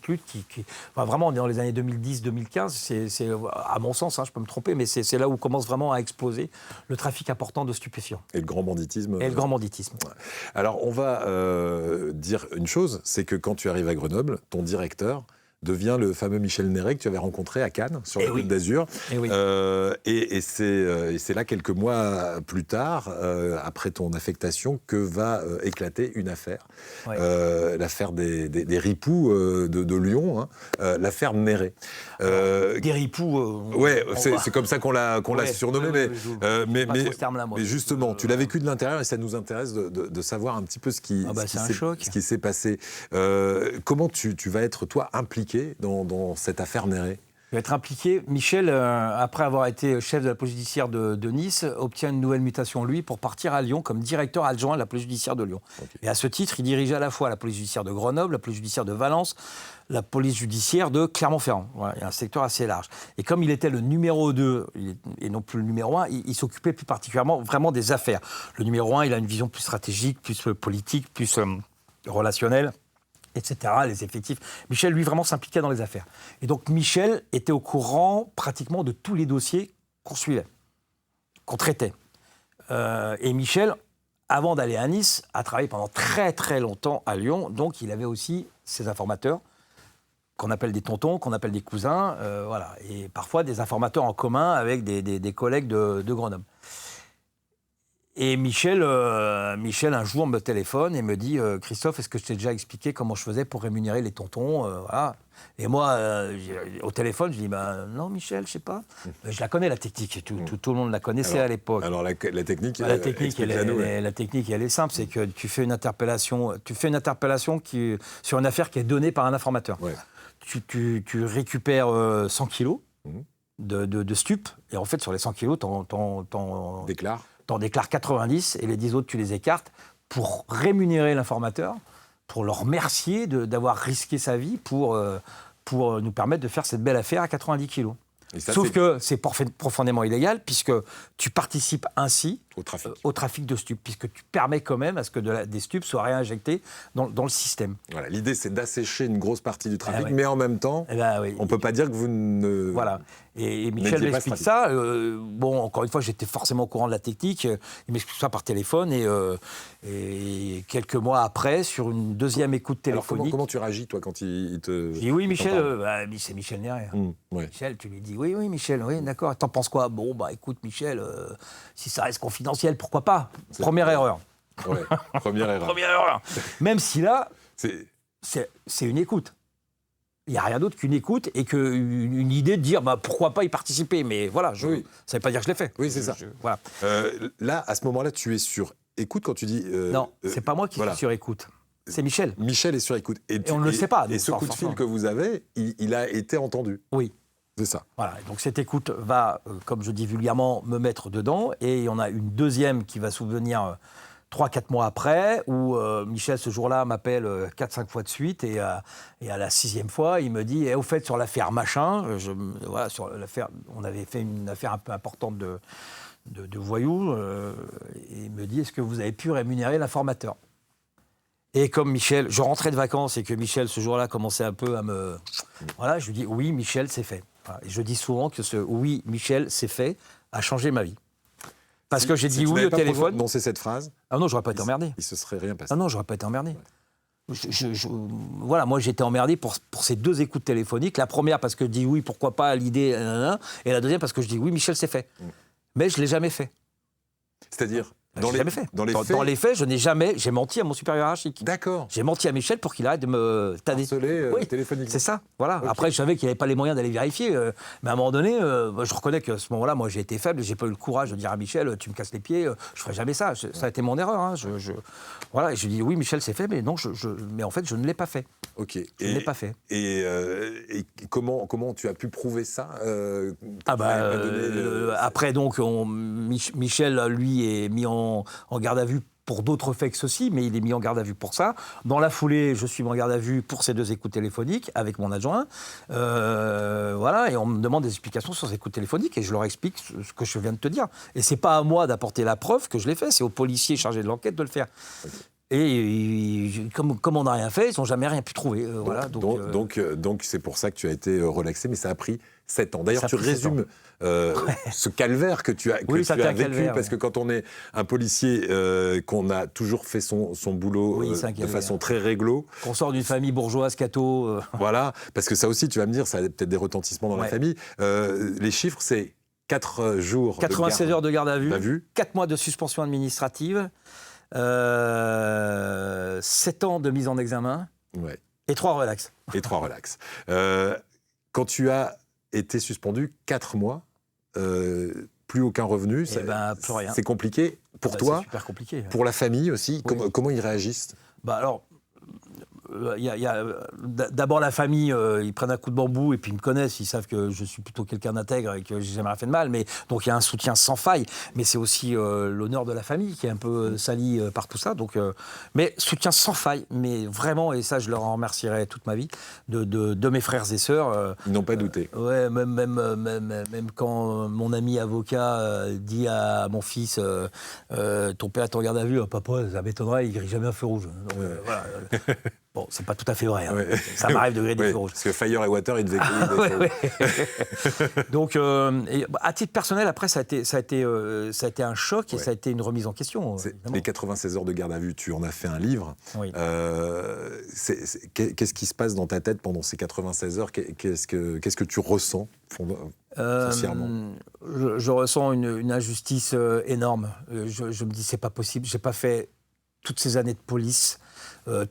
lutte qui vraiment, on est dans les années 2010-2015. C'est à mon sens, je peux me tromper, mais c'est là où commence vraiment à exploser le trafic important de stupéfiants. Et le grand banditisme. Et le grand banditisme. Ouais. Alors, on va dire une chose, c'est que quand tu arrives à Grenoble, ton directeur devient le fameux Michel Néret que tu avais rencontré à Cannes, sur la Côte d'Azur. Et c'est là, quelques mois plus tard, après ton affectation, que va éclater une affaire. L'affaire des ripoux de Lyon, l'affaire Néret. Des ripoux... c'est comme ça qu'on l'a surnommé. Mais justement, tu l'as vécu de l'intérieur et ça nous intéresse de savoir un petit peu ce qui s'est passé. Comment tu vas être, toi, impliqué dans cette affaire Néret? Il va être impliqué. Michel, après avoir été chef de la police judiciaire de Nice, obtient une nouvelle mutation, lui, pour partir à Lyon comme directeur adjoint de la police judiciaire de Lyon. Et à ce titre, il dirigeait à la fois la police judiciaire de Grenoble, la police judiciaire de Valence, la police judiciaire de Clermont-Ferrand. Voilà, il y a un secteur assez large. Et comme il était le numéro 2 et non plus le numéro 1, il s'occupait plus particulièrement vraiment des affaires. Le numéro 1, il a une vision plus stratégique, plus politique, plus relationnelle, etc., les effectifs. Michel, lui, vraiment s'impliquait dans les affaires. Et donc, Michel était au courant pratiquement de tous les dossiers qu'on suivait, qu'on traitait. Et Michel, avant d'aller à Nice, a travaillé pendant très, très longtemps à Lyon. Donc, il avait aussi ses informateurs, qu'on appelle des tontons, qu'on appelle des cousins, voilà. Et parfois, des informateurs en commun avec des collègues de Grenoble. Et Michel, un jour, me téléphone et me dit « Christophe, est-ce que je t'ai déjà expliqué comment je faisais pour rémunérer les tontons voilà. » Et moi, au téléphone, je dis « Non, Michel, je ne sais pas. » Je la connais, la technique. Tout le monde la connaissait à l'époque. Alors, la technique, la technique, elle est simple. C'est que tu fais une interpellation sur une affaire qui est donnée par un informateur. Ouais. Tu récupères 100 kilos de stupes. Et en fait, sur les 100 kilos, t'en déclares 90 et les 10 autres, tu les écartes pour rémunérer l'informateur, pour le remercier d'avoir risqué sa vie pour nous permettre de faire cette belle affaire à 90 kilos. Sauf que c'est profondément illégal puisque tu participes ainsi au trafic de stupes, puisque tu permets quand même à ce que des stupes soient réinjectés dans le système. Voilà, l'idée, c'est d'assécher une grosse partie du trafic, mais en même temps, on ne peut pas dire que vous ne... Voilà. Et Michel m'explique ça. Encore une fois, j'étais forcément au courant de la technique. Il m'explique ça par téléphone. Et quelques mois après, sur une deuxième écoute téléphonique... Alors, comment tu réagis, toi, quand il te... Je dis oui, Michel, c'est Michel Néret. Michel, tu lui dis oui, Michel, oui, d'accord. T'en penses quoi? Bon, écoute, Michel, si ça reste confidentiel, pourquoi pas? Première erreur. Ouais, première erreur. Même si là, c'est une écoute. Il n'y a rien d'autre qu'une écoute et qu'une idée de dire pourquoi pas y participer. Mais voilà, ça ne veut pas dire que je l'ai fait. Oui, c'est ça. Voilà. Là, à ce moment-là, tu es sur écoute quand tu dis... non, c'est pas moi qui suis sur écoute. C'est Michel. Michel est sur écoute. Et on ne le sait pas. Et ce coup de fil que vous avez, il a été entendu. Oui. C'est ça. Voilà, donc cette écoute va, comme je dis vulgairement, me mettre dedans. Et il y en a une deuxième qui va souvenir 3-4 mois après, où Michel, ce jour-là, m'appelle 4-5 fois de suite. Et à la 6e fois, il me dit au fait, sur l'affaire machin, sur l'affaire, on avait fait une affaire un peu importante de voyous. Et il me dit est-ce que vous avez pu rémunérer l'informateur? Et comme Michel, je rentrais de vacances et que Michel, ce jour-là, commençait un peu à me... Voilà, je lui dis oui, Michel, c'est fait. Et je dis souvent que ce « oui, Michel, c'est fait » a changé ma vie. Parce que j'ai dit oui au téléphone... Si tu n'avais pas prononcé cette phrase... Ah non, j'aurais pas été emmerdé. Il se serait rien passé. Ah non, j'aurais pas été emmerdé. Ouais. Voilà, moi, j'étais emmerdé pour ces deux écoutes téléphoniques. La première, parce que je dis oui, pourquoi pas, l'idée... Et la deuxième, parce que je dis oui, Michel, c'est fait. Mais je ne l'ai jamais fait. C'est-à-dire Dans J'ai jamais fait. Dans les faits, Dans les faits, je n'ai jamais... J'ai menti à mon supérieur hiérarchique. D'accord. J'ai menti à Michel pour qu'il arrête de me tanner. Harceler Oui, téléphoniquement. c'est ça, voilà. Ok. Après, je savais qu'il n'avait pas les moyens d'aller vérifier. Mais à un moment donné, je reconnais qu'à ce moment-là, moi, j'ai été faible. J'ai pas eu le courage de dire à Michel, tu me casses les pieds, je ferai jamais ça. Ça a été mon erreur. Hein. Voilà, et je dis, oui, Michel, c'est fait, mais non, mais en fait, je ne l'ai pas fait. Ok. Je ne l'ai pas fait. Et comment tu as pu prouver ça Après, donc, Michel, lui, est mis en garde à vue pour d'autres faits que ceci, mais il est mis en garde à vue pour ça. Dans la foulée, je suis mis en garde à vue pour ces 2 écoutes téléphoniques avec mon adjoint. Voilà, et on me demande des explications sur ces écoutes téléphoniques et je leur explique ce que je viens de te dire. Et c'est pas à moi d'apporter la preuve que je l'ai fait, c'est aux policiers chargés de l'enquête de le faire. Okay. Et comme on n'a rien fait, ils n'ont jamais rien pu trouver. Voilà, donc c'est pour ça que tu as été relaxé, mais ça a pris 7 ans. D'ailleurs, tu résumes ce calvaire que tu as vécu, parce que quand on est un policier, qu'on a toujours fait son boulot de façon très réglo... Qu'on sort d'une famille bourgeoise, catho... Voilà, parce que ça aussi, tu vas me dire, ça a peut-être des retentissements dans la famille. Les chiffres, c'est 4 jours 96 heures de garde à vue, 4 mois de suspension administrative, 7 ans de mise en examen et 3 relax. Quand tu as été suspendu 4 mois, plus aucun revenu, plus rien. C'est compliqué pour toi, c'est super compliqué. Pour la famille aussi. Oui. Comment ils réagissent ? Alors, d'abord la famille, ils prennent un coup de bambou et puis ils me connaissent, ils savent que je suis plutôt quelqu'un d'intègre et que j'ai jamais rien fait de mal, mais donc il y a un soutien sans faille, mais c'est aussi l'honneur de la famille qui est un peu sali par tout ça, donc, mais soutien sans faille, mais vraiment, et ça je leur en remercierai toute ma vie, de mes frères et sœurs. Ils n'ont pas douté. Ouais, même quand mon ami avocat dit à mon fils, ton père est en garde à vue, papa, ça m'étonnerait, il grille jamais un feu rouge. Donc, voilà. Bon, c'est pas tout à fait vrai. Hein. Ouais. Ça m'arrive de griller des feux rouges. Parce que Fire et Water, ils devaient griller des feux rouges. Donc, à titre personnel, après, ça a été un choc et ça a été une remise en question. Les 96 heures de garde à vue, tu en as fait un livre. Oui. Qu'est-ce qui se passe dans ta tête pendant ces 96 heures ? Qu'est-ce que tu ressens foncièrement ? Je ressens une injustice énorme. Je me dis, c'est pas possible. J'ai pas fait toutes ces années de police.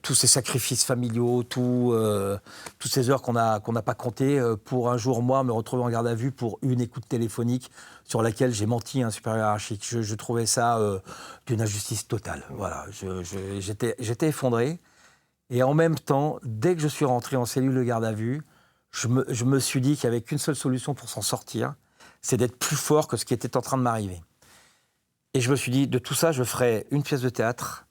Tous ces sacrifices familiaux, toutes ces heures qu'on n'a pas comptées pour un jour, moi, me retrouver en garde à vue pour une écoute téléphonique sur laquelle j'ai menti à un supérieur hiérarchique. Je trouvais ça d'une injustice totale. Voilà, j'étais effondré. Et en même temps, dès que je suis rentré en cellule de garde à vue, je me suis dit qu'il n'y avait qu'une seule solution pour s'en sortir, c'est d'être plus fort que ce qui était en train de m'arriver. Et je me suis dit, de tout ça, je ferai une pièce de théâtre,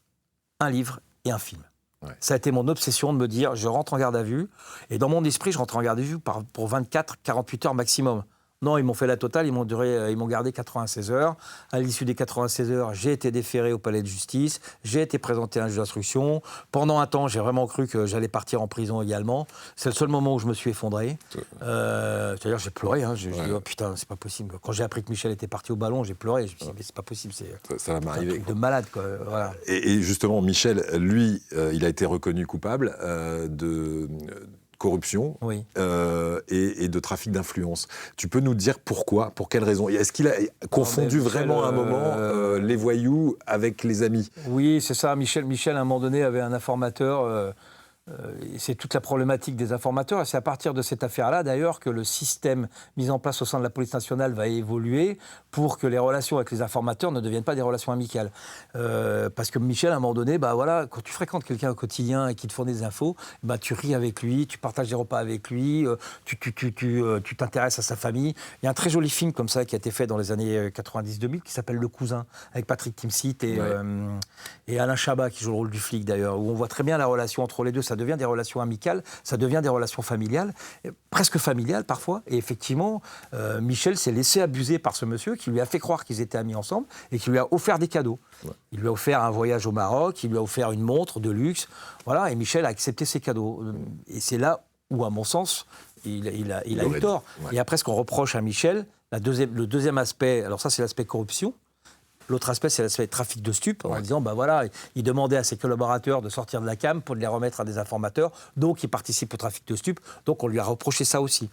un livre et un film. Ouais. Ça a été mon obsession de me dire, je rentre en garde à vue, et dans mon esprit, je rentre en garde à vue pour 24-48 heures maximum. Non, ils m'ont fait la totale, ils m'ont gardé 96 heures. À l'issue des 96 heures, j'ai été déféré au palais de justice, j'ai été présenté à un juge d'instruction. Pendant un temps, j'ai vraiment cru que j'allais partir en prison également. C'est le seul moment où je me suis effondré. C'est-à-dire, j'ai pleuré. Hein. J'ai dit, oh putain, c'est pas possible. Quand j'ai appris que Michel était parti au ballon, j'ai pleuré. Je me suis dit, mais c'est pas possible. Ça va m'arriver. C'est un truc de malade, quoi. Voilà. Et justement, Michel, lui, il a été reconnu coupable de corruption oui. Et de trafic d'influence. Tu peux nous dire pourquoi, pour quelles raisons ? Est-ce qu'il a confondu vraiment à un moment les voyous avec les amis ? Oui, c'est ça. Michel, à un moment donné, avait un informateur. C'est toute la problématique des informateurs. Et c'est à partir de cette affaire-là, d'ailleurs, que le système mis en place au sein de la police nationale va évoluer pour que les relations avec les informateurs ne deviennent pas des relations amicales. Parce que Michel, à un moment donné, voilà, quand tu fréquentes quelqu'un au quotidien et qui te fournit des infos, tu ris avec lui, tu partages des repas avec lui, tu t'intéresses à sa famille. Il y a un très joli film comme ça qui a été fait dans les années 90-2000 qui s'appelle Le Cousin, avec Patrick Timsit et Alain Chabat qui joue le rôle du flic, d'ailleurs, où on voit très bien la relation entre les deux. Ça devient des relations amicales, ça devient des relations familiales, presque familiales parfois. Et effectivement, Michel s'est laissé abuser par ce monsieur qui lui a fait croire qu'ils étaient amis ensemble et qui lui a offert des cadeaux. Ouais. Il lui a offert un voyage au Maroc, il lui a offert une montre de luxe. Voilà, et Michel a accepté ces cadeaux. Et c'est là où, à mon sens, il a eu tort. Ouais. Et après, ce qu'on reproche à Michel, le deuxième aspect, alors ça c'est l'aspect corruption. L'autre aspect, c'est l'aspect trafic de stupes, en disant, il demandait à ses collaborateurs de sortir de la cam pour les remettre à des informateurs, donc il participe au trafic de stupes, donc on lui a reproché ça aussi.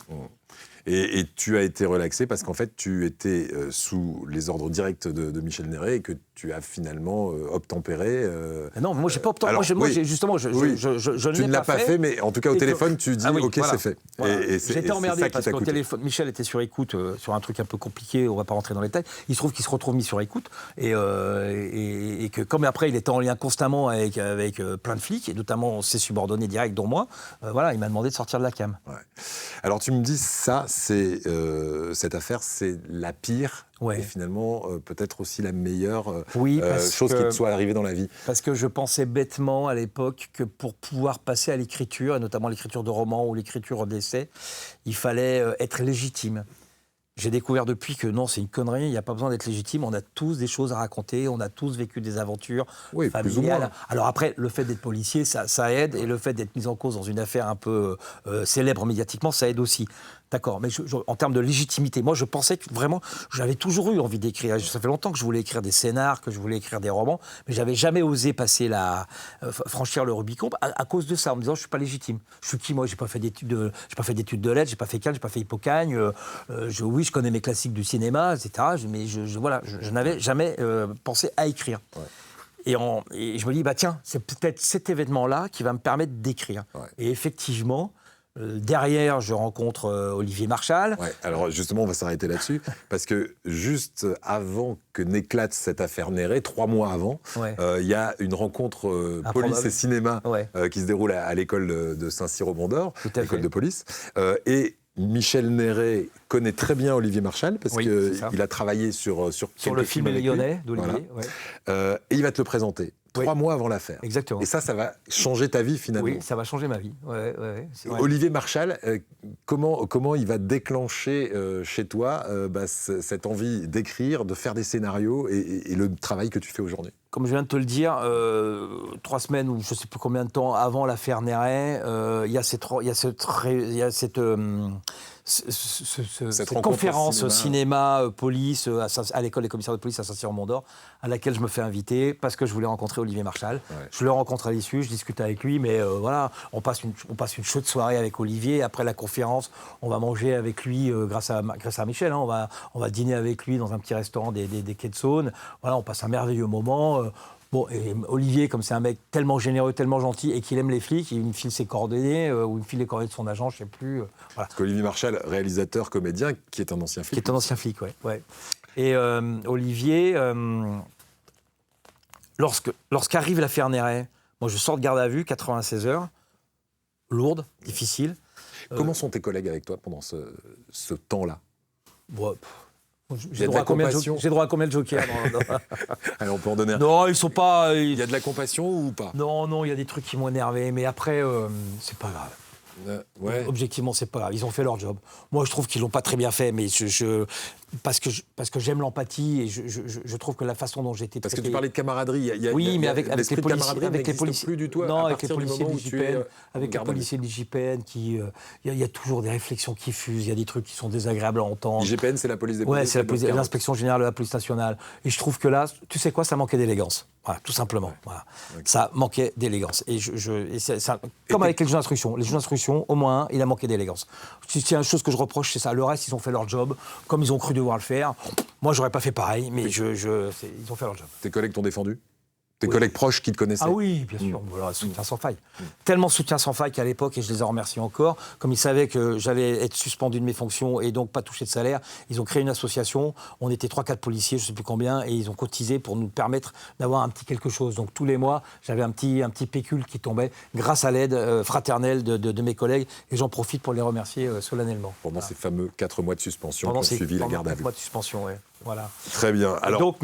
Et tu as été relaxé parce qu'en fait, tu étais sous les ordres directs de Michel Néret et que tu as finalement obtempéré. Non, moi, j'ai pas obtempéré. Moi, justement, je ne tu l'ai ne l'as pas fait, mais en tout cas, au téléphone, tu dis, OK, voilà. c'est fait. Voilà. Et j'étais emmerdé parce qu'au coûté. téléphone, Michel était sur écoute sur un truc un peu compliqué, on ne va pas rentrer dans les détails. Il se trouve qu'il se retrouve mis sur écoute et que comme après, il était en lien constamment avec plein de flics, et notamment ses subordonnés directs, dont moi, voilà, il m'a demandé de sortir de la cam. Ouais. Alors, tu me dis, ça, cette affaire, c'est la pire. Ouais. Et finalement, peut-être aussi la meilleure chose qui te soit arrivée dans la vie. Parce que je pensais bêtement à l'époque que pour pouvoir passer à l'écriture, et notamment l'écriture de romans ou l'écriture d'essais, il fallait être légitime. J'ai découvert depuis que non, c'est une connerie, il n'y a pas besoin d'être légitime, on a tous des choses à raconter, on a tous vécu des aventures familiales. Plus ou moins. Alors après, le fait d'être policier, ça aide, et le fait d'être mis en cause dans une affaire un peu célèbre médiatiquement, ça aide aussi. D'accord, mais en termes de légitimité, moi je pensais que vraiment, j'avais toujours eu envie d'écrire. Ça fait longtemps que je voulais écrire des scénars, que je voulais écrire des romans, mais j'avais jamais osé franchir le Rubicon à cause de ça, en me disant je suis pas légitime. Je suis qui moi? J'ai pas fait d'études de lettres, j'ai pas fait Cannes, j'ai pas fait Hippocagne. Oui, je connais mes classiques du cinéma, etc. Mais je n'avais jamais pensé à écrire. Ouais. Et je me dis bah tiens, c'est peut-être cet événement-là qui va me permettre d'écrire. Ouais. Et effectivement. Derrière, je rencontre Olivier Marchal. Ouais, alors justement, on va s'arrêter là-dessus, parce que juste avant que n'éclate cette affaire Néret, 3 mois avant, y a une rencontre police et cinéma qui se déroule à l'école de Saint-Cyr-au-Mont-d'Or, l'école de police. Et Michel Néret connaît très bien Olivier Marchal, parce qu'il a travaillé sur le film Les Lyonnais d'Olivier. Voilà. Et il va te le présenter. 3 mois avant l'affaire. Exactement. Et ça va changer ta vie finalement. Oui, ça va changer ma vie. Olivier Marchal, comment il va déclencher chez toi cette envie d'écrire, de faire des scénarios et le travail que tu fais aujourd'hui? Comme je viens de te le dire, 3 semaines ou je ne sais plus combien de temps avant l'affaire Néret, il y a cette conférence cinéma police à l'école des commissaires de police à Saint-Cyr-au-Mont-d'Or, à laquelle je me fais inviter parce que je voulais rencontrer Olivier Marchal. Ouais. Je le rencontre à l'issue, je discute avec lui, mais voilà, on passe une chaude soirée avec Olivier. Après la conférence, on va manger avec lui grâce à Michel. Hein, on va dîner avec lui dans un petit restaurant des quais de Saône. Voilà, on passe un merveilleux moment. Bon, et Olivier, comme c'est un mec tellement généreux, tellement gentil, et qu'il aime les flics, il me file ses coordonnées, ou il me file les coordonnées de son agent, je ne sais plus. Voilà. Parce qu'Olivier Marchal, réalisateur, comédien, qui est un ancien flic. Qui est un ancien flic, ouais. Et Olivier, lorsqu'arrive l'affaire Néret, moi je sors de garde à vue, 96 heures, lourde, difficile. Comment sont tes collègues avec toi pendant ce temps-là? J'ai droit à combien de jokers Allez, on peut en donner un. Non, ils sont pas... Il y a de la compassion ou pas? Non, il y a des trucs qui m'ont énervé, mais après, c'est pas grave. Objectivement, c'est pas grave. Ils ont fait leur job. Moi, je trouve qu'ils l'ont pas très bien fait, mais parce que j'aime l'empathie et je trouve que la façon dont j'ai été traité... Parce que tu parlais de camaraderie. Oui, mais avec les policiers, plus du tout. Non, avec les policiers de l'IGPN, avec les policiers de l'IGPN, il y a toujours des réflexions qui fusent. Il y a des trucs qui sont désagréables à entendre. L'IGPN, c'est la police des policiers. Ouais, c'est l'inspection générale de la police nationale. Et je trouve que là, tu sais quoi, ça manquait d'élégance. Voilà, tout simplement. Ouais. Voilà. Okay. Ça manquait d'élégance. Et comme avec les juges d'instruction. Les juges d'instruction, au moins, il a manqué d'élégance. C'est une chose que je reproche, c'est ça. Le reste, ils ont fait leur job comme ils ont cru devoir le faire. Moi, j'aurais pas fait pareil, mais ils ont fait leur job. Tes collègues t'ont défendu? Tes collègues proches qui te connaissaient? Ah oui, bien sûr. Voilà, soutien sans faille. Tellement soutien sans faille qu'à l'époque, et je les en remercie encore, comme ils savaient que j'allais être suspendu de mes fonctions et donc pas toucher de salaire, ils ont créé une association. On était 3-4 policiers, je ne sais plus combien, et ils ont cotisé pour nous permettre d'avoir un petit quelque chose. Donc tous les mois, j'avais un petit pécule qui tombait grâce à l'aide fraternelle de mes collègues, et j'en profite pour les remercier solennellement. Pendant ces fameux 4 mois de suspension qui ont suivi la garde à vue. 4 mois de suspension, oui. Voilà. Très bien. Alors, donc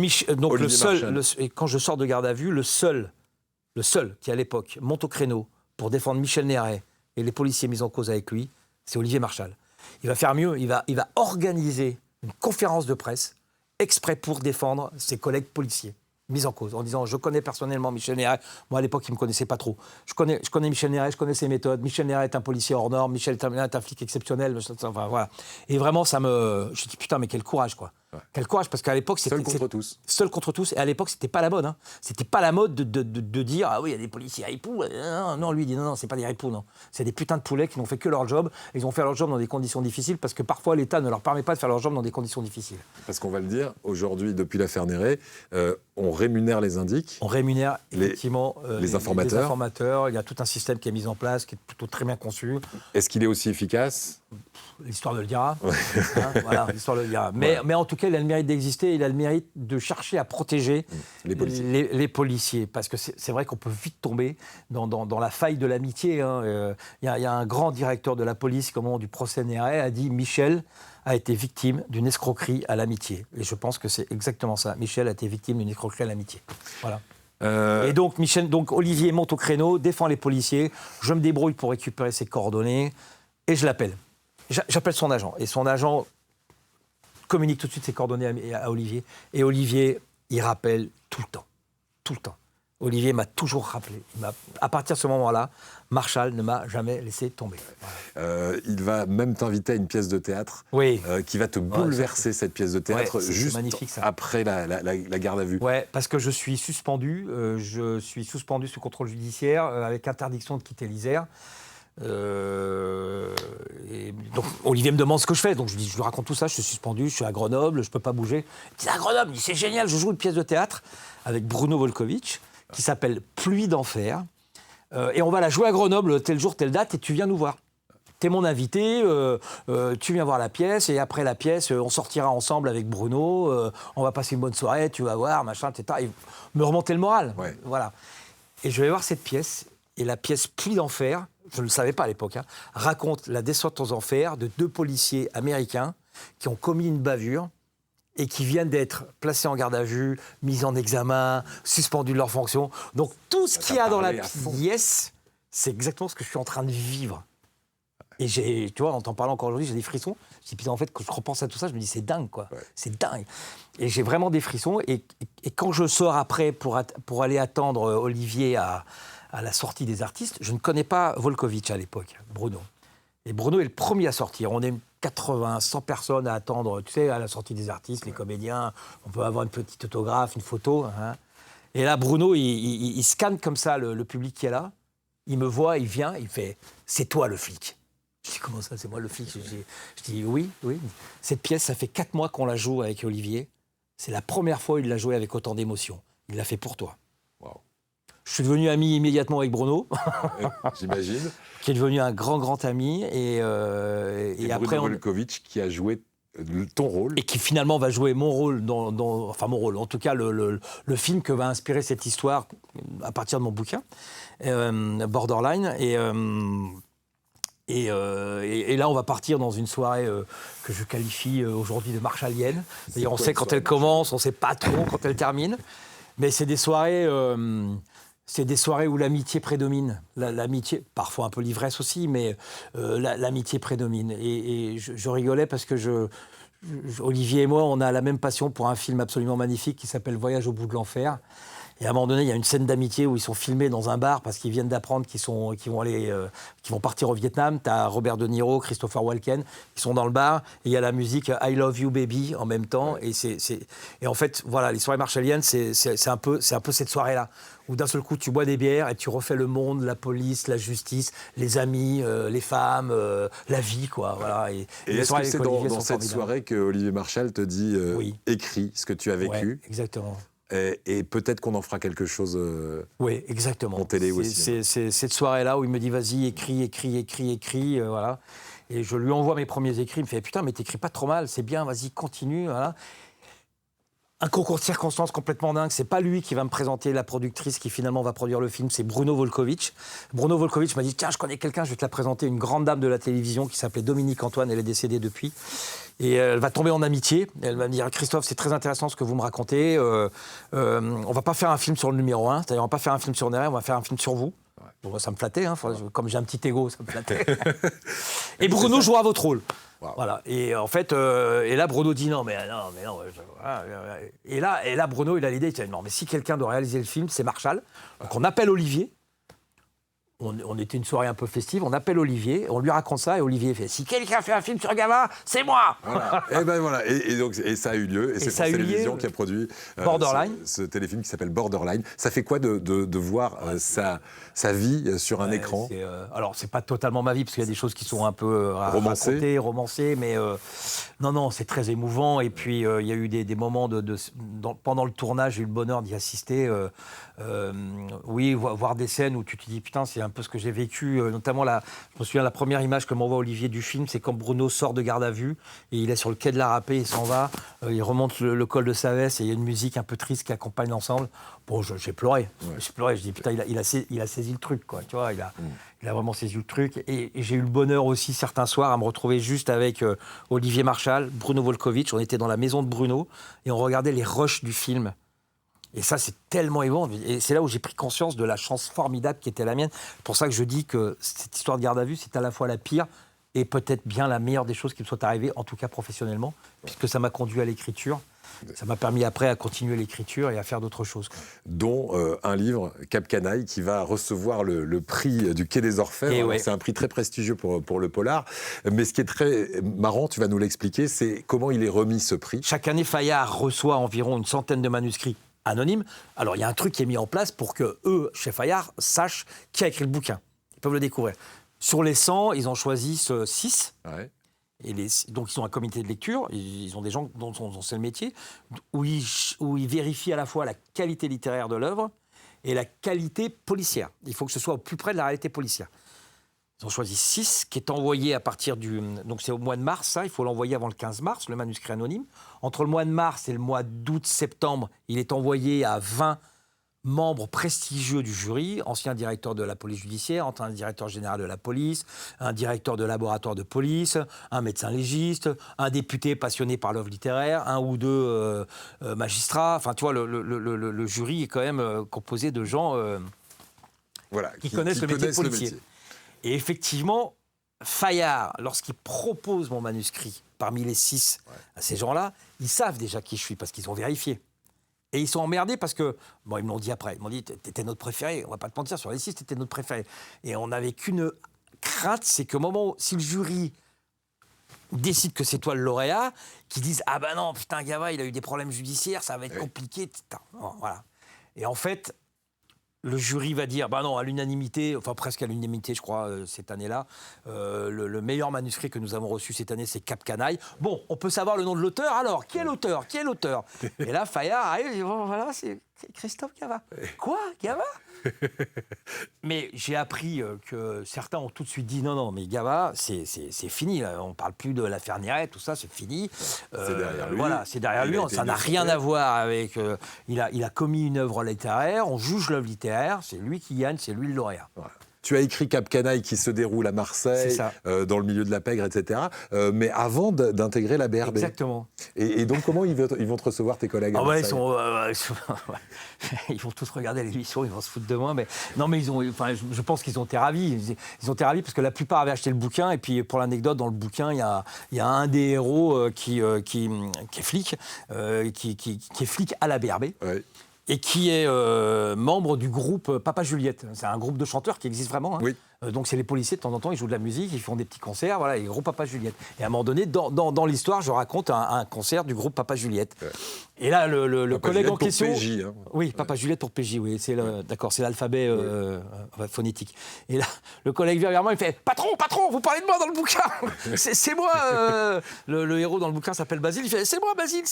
et quand je sors de garde à vue, le seul qui à l'époque monte au créneau pour défendre Michel Néret et les policiers mis en cause avec lui, c'est Olivier Marchal. Il va faire mieux, il va organiser une conférence de presse exprès pour défendre ses collègues policiers mis en cause, en disant je connais personnellement Michel Néret. Moi à l'époque il me connaissait pas trop. Je connais Michel Néret, je connais ses méthodes. Michel Néret est un policier hors norme. Michel Néret est un flic exceptionnel. Enfin voilà. Et vraiment je me dis putain mais quel courage quoi. Ouais. Quel courage, parce qu'à l'époque, c'était... Seul contre tous. Seul contre tous, et à l'époque, c'était pas la mode. Hein. C'était pas la mode de dire « Ah oui, il y a des policiers ripoux. » Non, lui, il dit « Non, c'est pas des ripoux, non. C'est des putains de poulets qui n'ont fait que leur job. Ils ont fait leur job dans des conditions difficiles, parce que parfois, l'État ne leur permet pas de faire leur job dans des conditions difficiles. » Parce qu'on va le dire, aujourd'hui, depuis l'affaire Néret, on rémunère les indiques. On rémunère effectivement les informateurs. les informateurs. Il y a tout un système qui est mis en place, qui est plutôt très bien conçu. Est-ce qu'il est aussi efficace ? L'histoire le dira. Hein, voilà, l'histoire le dira. Mais en tout cas, il a le mérite d'exister. Il a le mérite de chercher à protéger les policiers. Parce que c'est vrai qu'on peut vite tomber dans la faille de l'amitié. Hein. Il y a un grand directeur de la police, au moment du procès Néret, a dit « Michel a été victime d'une escroquerie à l'amitié ». Et je pense que c'est exactement ça. Michel a été victime d'une escroquerie à l'amitié. Voilà. Et donc, Olivier monte au créneau, défend les policiers. Je me débrouille pour récupérer ses coordonnées et je l'appelle. J'appelle son agent. Et son agent communique tout de suite ses coordonnées à Olivier. Et Olivier, il rappelle tout le temps. Tout le temps. Olivier m'a toujours rappelé. À partir de ce moment-là, Marshall ne m'a jamais laissé tomber. Voilà. Il va même t'inviter à une pièce de théâtre qui va te bouleverser, cette pièce de théâtre, juste après la garde à vue. Oui, parce que je suis suspendu. Je suis suspendu sous contrôle judiciaire avec interdiction de quitter l'Isère. Et donc Olivier me demande ce que je fais, donc je lui raconte tout ça, je suis suspendu, je suis à Grenoble, je peux pas bouger. Il dit à Grenoble, c'est génial, je joue une pièce de théâtre avec Bruno Volkovitch qui s'appelle Pluie d'enfer, et on va la jouer à Grenoble tel jour, telle date, et tu viens nous voir. T'es mon invité, tu viens voir la pièce, et après la pièce, on sortira ensemble avec Bruno, on va passer une bonne soirée, tu vas voir, machin, etc. Et me remonter le moral, voilà. Et je vais voir cette pièce, et la pièce Pluie d'enfer, je ne le savais pas à l'époque, hein, raconte la descente aux enfers de 2 policiers américains qui ont commis une bavure et qui viennent d'être placés en garde à vue, mis en examen, suspendus de leurs fonctions. Donc tout ce qu'il y a dans la pièce, c'est exactement ce que je suis en train de vivre. Et tu vois, en t'en parlant encore aujourd'hui, j'ai des frissons. Je dis, putain, en fait, quand je repense à tout ça, je me dis, c'est dingue, quoi. Ouais. C'est dingue. Et j'ai vraiment des frissons. Et quand je sors après pour aller attendre Olivier à la sortie des artistes, je ne connais pas Volkovitch à l'époque, Bruno. Et Bruno est le premier à sortir. On est 80, 100 personnes à attendre, tu sais, à la sortie des artistes, les comédiens. On peut avoir une petite autographe, une photo. Hein. Et là, Bruno, il scanne comme ça le public qui est là. Il me voit, il vient, il fait « C'est toi le flic ». Je dis « Comment ça, c'est moi le flic ?» Je dis « Oui. Cette pièce, ça fait 4 mois qu'on la joue avec Olivier. C'est la première fois où il l'a jouée avec autant d'émotion. Il l'a fait pour toi. » Je suis devenu ami immédiatement avec Bruno. J'imagine. Qui est devenu un grand ami. Et après, Bruno Volkovitch qui a joué ton rôle. Et qui finalement va jouer mon rôle, enfin mon rôle, en tout cas le film que va inspirer cette histoire à partir de mon bouquin, Borderline. Et là, on va partir dans une soirée que je qualifie aujourd'hui de marshallienne. C'est-à-dire, on sait quand elle commence, on ne sait pas trop quand elle termine. Mais c'est des soirées... C'est des soirées où l'amitié prédomine. L'amitié, parfois un peu l'ivresse aussi, mais l'amitié prédomine. Et je rigolais parce que Olivier et moi, on a la même passion pour un film absolument magnifique qui s'appelle Voyage au bout de l'enfer. Et à un moment donné, il y a une scène d'amitié où ils sont filmés dans un bar parce qu'ils viennent d'apprendre qu'ils vont partir au Vietnam. Tu as Robert De Niro, Christopher Walken, ils sont dans le bar. Et il y a la musique I Love You Baby en même temps. Ouais. Et en fait, voilà, les soirées marshalliennes, c'est un peu cette soirée-là. Où d'un seul coup, tu bois des bières et tu refais le monde, la police, la justice, les amis, les femmes, la vie, quoi. Voilà. Et est-ce que c'est dans cette soirée que Olivier Marchal te dit écris ce que tu as vécu ? Ouais, exactement. Et peut-être qu'on en fera quelque chose oui, exactement. En télé aussi. C'est cette soirée-là où il me dit vas-y, écris, voilà. Et je lui envoie mes premiers écrits, il me fait putain, mais t'écris pas trop mal, c'est bien, vas-y, continue, voilà. Un concours de circonstances complètement dingue. C'est pas lui qui va me présenter la productrice qui finalement va produire le film, c'est Bruno Volkovitch. Bruno Volkovitch m'a dit tiens, je connais quelqu'un, je vais te la présenter, une grande dame de la télévision qui s'appelait Dominique Antoine, elle est décédée depuis. Et elle va tomber en amitié. Elle va me dire Christophe, c'est très intéressant ce que vous me racontez. On va pas faire un film sur le numéro 1, c'est-à-dire on va pas faire un film sur Néret, on va faire un film sur vous. Bon, ça me flattait, hein, comme j'ai un petit ego, ça me flattait. Et Bruno jouera votre rôle. Wow. Voilà. Et en fait, et là, Bruno dit non. Et là, Bruno, il a l'idée, il dit non, mais si quelqu'un doit réaliser le film, c'est Marshall. Donc on appelle Olivier. on était une soirée un peu festive, on appelle Olivier, on lui raconte ça, et Olivier fait « Si quelqu'un fait un film sur Gava, c'est moi !» Voilà. Et ben voilà, et ça a eu lieu, et c'est France Télévisions qui a produit Borderline. ce téléfilm qui s'appelle Borderline. Ça fait quoi de voir sa vie sur un écran? Alors, c'est pas totalement ma vie, parce qu'il y a des choses qui sont un peu romancées, mais non, c'est très émouvant. Et puis, il y a eu des moments pendant le tournage, j'ai eu le bonheur d'y assister. Oui, voir des scènes où tu te dis, putain, c'est un peu ce que j'ai vécu. Notamment, je me souviens, la première image que m'envoie Olivier du film, c'est quand Bruno sort de garde à vue, et il est sur le quai de la Râpée, il s'en va, il remonte le col de Savès, et il y a une musique un peu triste qui accompagne l'ensemble. Bon, j'ai pleuré. Ouais. J'ai pleuré, je dis, putain, il a saisi le truc, quoi. Tu vois, il a vraiment saisi le truc. Et j'ai eu le bonheur aussi, certains soirs, à me retrouver juste avec Olivier Marchal, Bruno Volkovitch. On était dans la maison de Bruno, et on regardait les rushs du film. Et ça, c'est tellement émouvant. Et c'est là où j'ai pris conscience de la chance formidable qui était la mienne. C'est pour ça que je dis que cette histoire de garde à vue, c'est à la fois la pire et peut-être bien la meilleure des choses qui me soient arrivées, en tout cas professionnellement, puisque ça m'a conduit à l'écriture. Ça m'a permis après à continuer l'écriture et à faire d'autres choses. Dont un livre, Cap Canaille, qui va recevoir le prix du Quai des Orfèvres. Ouais. C'est un prix très prestigieux pour le polar. Mais ce qui est très marrant, tu vas nous l'expliquer, c'est comment il est remis ce prix. Chaque année, Fayard reçoit environ une centaine de manuscrits anonymes. Alors, il y a un truc qui est mis en place pour que eux, chez Fayard, sachent qui a écrit le bouquin. Ils peuvent le découvrir. Sur les 100, ils en choisissent 6. Ouais. Donc, ils ont un comité de lecture, ils ont des gens dont c'est le métier, où ils vérifient à la fois la qualité littéraire de l'œuvre et la qualité policière. Il faut que ce soit au plus près de la réalité policière. Ils ont choisi 6, qui est envoyé à partir donc c'est au mois de mars, ça, il faut l'envoyer avant le 15 mars, le manuscrit anonyme. Entre le mois de mars et le mois d'août-septembre, il est envoyé à 20 membres prestigieux du jury, ancien directeur de la police judiciaire, ancien directeur général de la police, un directeur de laboratoire de police, un médecin légiste, un député passionné par l'œuvre littéraire, un ou deux magistrats. Enfin, tu vois, le jury est quand même composé de gens qui connaissent le métier de policier. Et effectivement, Fayard, lorsqu'il propose mon manuscrit parmi les 6 à ces gens-là, ils savent déjà qui je suis parce qu'ils ont vérifié. Et ils sont emmerdés parce que, bon, ils me l'ont dit après, ils m'ont dit, t'étais notre préféré, on va pas te mentir, sur les 6, t'étais notre préféré. Et on n'avait qu'une crainte, c'est qu'au moment où, si le jury décide que c'est toi le lauréat, qu'ils disent, ah ben non, putain, Gava, il a eu des problèmes judiciaires, ça va être compliqué, putain. Voilà. Et en fait, le jury va dire, bah non, à l'unanimité, enfin presque à l'unanimité, je crois, cette année-là, le meilleur manuscrit que nous avons reçu cette année, c'est Cap Canaille. Bon, on peut savoir le nom de l'auteur, alors, qui est l'auteur ? Qui est l'auteur ? Et là, Fayard arrive et dit, bon, voilà, c'est Christophe Gava. Quoi ? Gava ? Mais j'ai appris que certains ont tout de suite dit, non, mais Gava, c'est fini, là. On ne parle plus de l'affaire Néret, tout ça, c'est fini. C'est derrière lui. Voilà, c'est derrière lui, ça n'a rien à voir avec... il a commis une œuvre littéraire, on juge l'œuvre littéraire, c'est lui qui gagne, c'est lui le lauréat. Voilà. Tu as écrit Cap Canaille qui se déroule à Marseille, dans le milieu de la pègre, etc. Mais avant d'intégrer la BRB. Exactement. Et donc, comment ils vont te recevoir, tes collègues à Marseille ? Ils vont tous regarder l'émission, ils vont se foutre de moi. Mais je pense qu'ils ont été ravis. Ils ont été ravis parce que la plupart avaient acheté le bouquin. Et puis, pour l'anecdote, dans le bouquin, il y a un des héros qui est flic, qui est flic à la BRB. Ouais. Et qui est membre du groupe Papa Juliette. C'est un groupe de chanteurs qui existe vraiment. Hein. Oui. Donc c'est les policiers, de temps en temps, ils jouent de la musique, ils font des petits concerts, voilà, et le groupe Papa Juliette. Et à un moment donné, dans l'histoire, je raconte un concert du groupe Papa Juliette. Ouais. Et là, le collègue Juliette en question... Pour PJ, hein. Oui, Papa Juliette pour PJ, oui, d'accord, c'est l'alphabet phonétique. Et là, le collègue vient vers moi, il fait « Patron, vous parlez de moi dans le bouquin !» C'est moi, le héros dans le bouquin s'appelle Basile, il fait « C'est moi, Basile !»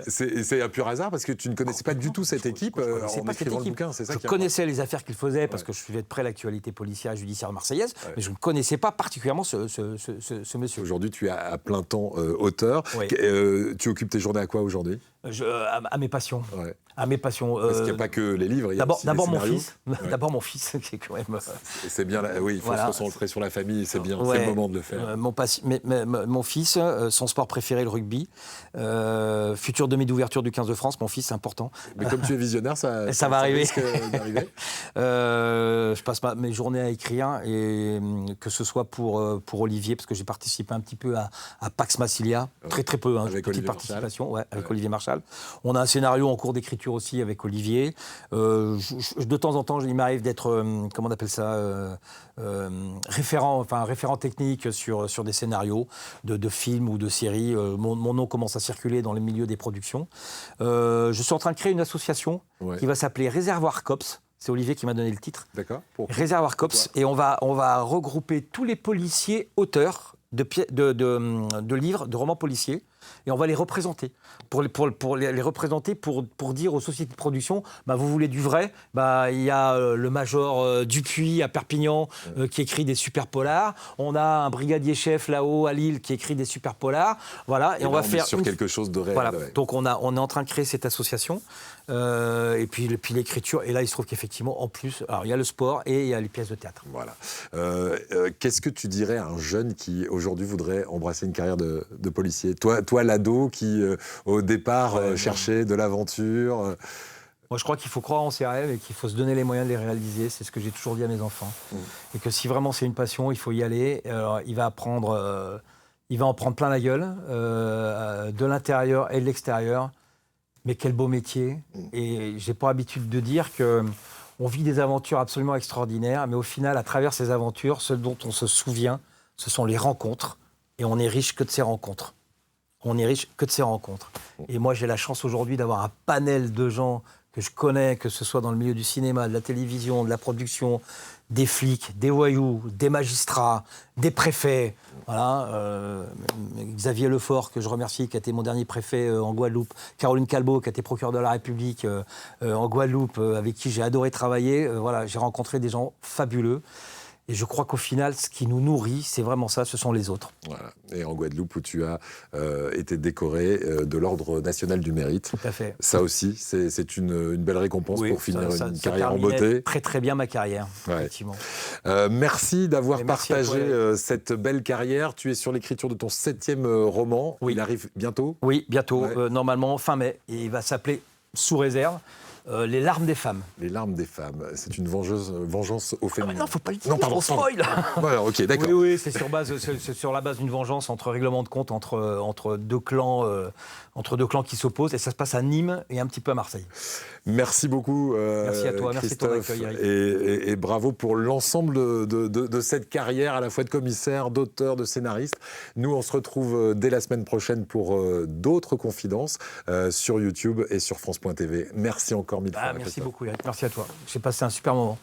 C'est un pur hasard, parce que tu ne connaissais pas du tout cette équipe en écrivant le bouquin, c'est ça? Je connaissais les affaires qu'il faisait, parce que je suivais de près l'actualité policière et judiciaire marseillaise, mais je ne connaissais pas particulièrement ce monsieur. Aujourd'hui, tu es à plein temps auteur. Oui. Tu occupes tes journées à quoi aujourd'hui? À mes passions. Ouais. À mes passions. Parce qu'il n'y a pas que les livres, il y a aussi d'abord les scénarios. D'abord mon fils, qui est quand même... C'est bien, oui, il faut se concentrer sur la famille, c'est bien, c'est le moment de le faire. Mon fils, son sport préféré, le rugby. Futur demi d'ouverture du 15 de France, mon fils, c'est important. Mais comme tu es visionnaire, ça va arriver. Risque d'arriver. Je passe mes journées à écrire, et que ce soit pour Olivier, parce que j'ai participé un petit peu à Pax Massilia, très peu, hein, petite participation, avec Olivier Marchal. On a un scénario en cours d'écriture l'écriture aussi avec Olivier. De temps en temps, il m'arrive d'être, comment on appelle ça, référent technique sur des scénarios de films ou de séries. Mon nom commence à circuler dans le milieu des productions. Je suis en train de créer une association qui va s'appeler Réservoir Cops. C'est Olivier qui m'a donné le titre. D'accord. Réservoir Cops. Et on va regrouper tous les policiers auteurs de livres, de romans policiers, et on va les représenter. Pour les représenter, pour dire aux sociétés de production, vous voulez du vrai, il y a le major Dupuis à Perpignan qui écrit des super polars. On a un brigadier chef là-haut à Lille qui écrit des super polars. Voilà, et on va faire sur quelque chose de réel. Voilà. Donc on est en train de créer cette association. Et puis l'écriture. Et là, il se trouve qu'effectivement, en plus, alors il y a le sport et il y a les pièces de théâtre. Voilà. Qu'est-ce que tu dirais à un jeune qui aujourd'hui voudrait embrasser une carrière de policier ? Toi, l'ado qui au départ cherchait de l'aventure. Moi, je crois qu'il faut croire en ses rêves et qu'il faut se donner les moyens de les réaliser. C'est ce que j'ai toujours dit à mes enfants. Et que si vraiment c'est une passion, il faut y aller. Alors, il va en prendre plein la gueule, de l'intérieur et de l'extérieur. Mais quel beau métier. Et j'ai pas l'habitude de dire qu'on vit des aventures absolument extraordinaires, mais au final, à travers ces aventures, ce dont on se souvient, ce sont les rencontres. Et on n'est riche que de ces rencontres. Et moi, j'ai la chance aujourd'hui d'avoir un panel de gens que je connais, que ce soit dans le milieu du cinéma, de la télévision, de la production, des flics, des voyous, des magistrats, des préfets. Voilà, Xavier Lefort, que je remercie, qui a été mon dernier préfet en Guadeloupe. Caroline Calbeau, qui a été procureure de la République en Guadeloupe, avec qui j'ai adoré travailler. Voilà, j'ai rencontré des gens fabuleux. Et je crois qu'au final, ce qui nous nourrit, c'est vraiment ça, ce sont les autres. Voilà. Et en Guadeloupe, où tu as été décoré de l'Ordre national du mérite. Tout à fait. Ça aussi, c'est une belle récompense pour finir une carrière en beauté. beauté. Très très bien ma carrière, effectivement. Merci d'avoir partagé cette belle carrière. Tu es sur l'écriture de ton 7e roman. Oui. Il arrive bientôt ? Oui, bientôt. Normalement, fin mai. Et il va s'appeler, sous réserve, Les larmes des femmes. Les larmes des femmes. C'est une vengeance au féminin. Non, faut pas le dire. Non, pardon. Spoil. Ouais, ok, d'accord. Oui, c'est sur la base d'une vengeance entre règlement de compte entre deux clans qui s'opposent. Et ça se passe à Nîmes et un petit peu à Marseille. Merci beaucoup, merci à toi, merci de ton accueil, Eric. Et bravo pour l'ensemble de cette carrière, à la fois de commissaire, d'auteur, de scénariste. Nous, on se retrouve dès la semaine prochaine pour d'autres confidences sur YouTube et sur France.tv. Merci encore mille fois. Merci beaucoup, Eric. Merci à toi. J'ai passé un super moment.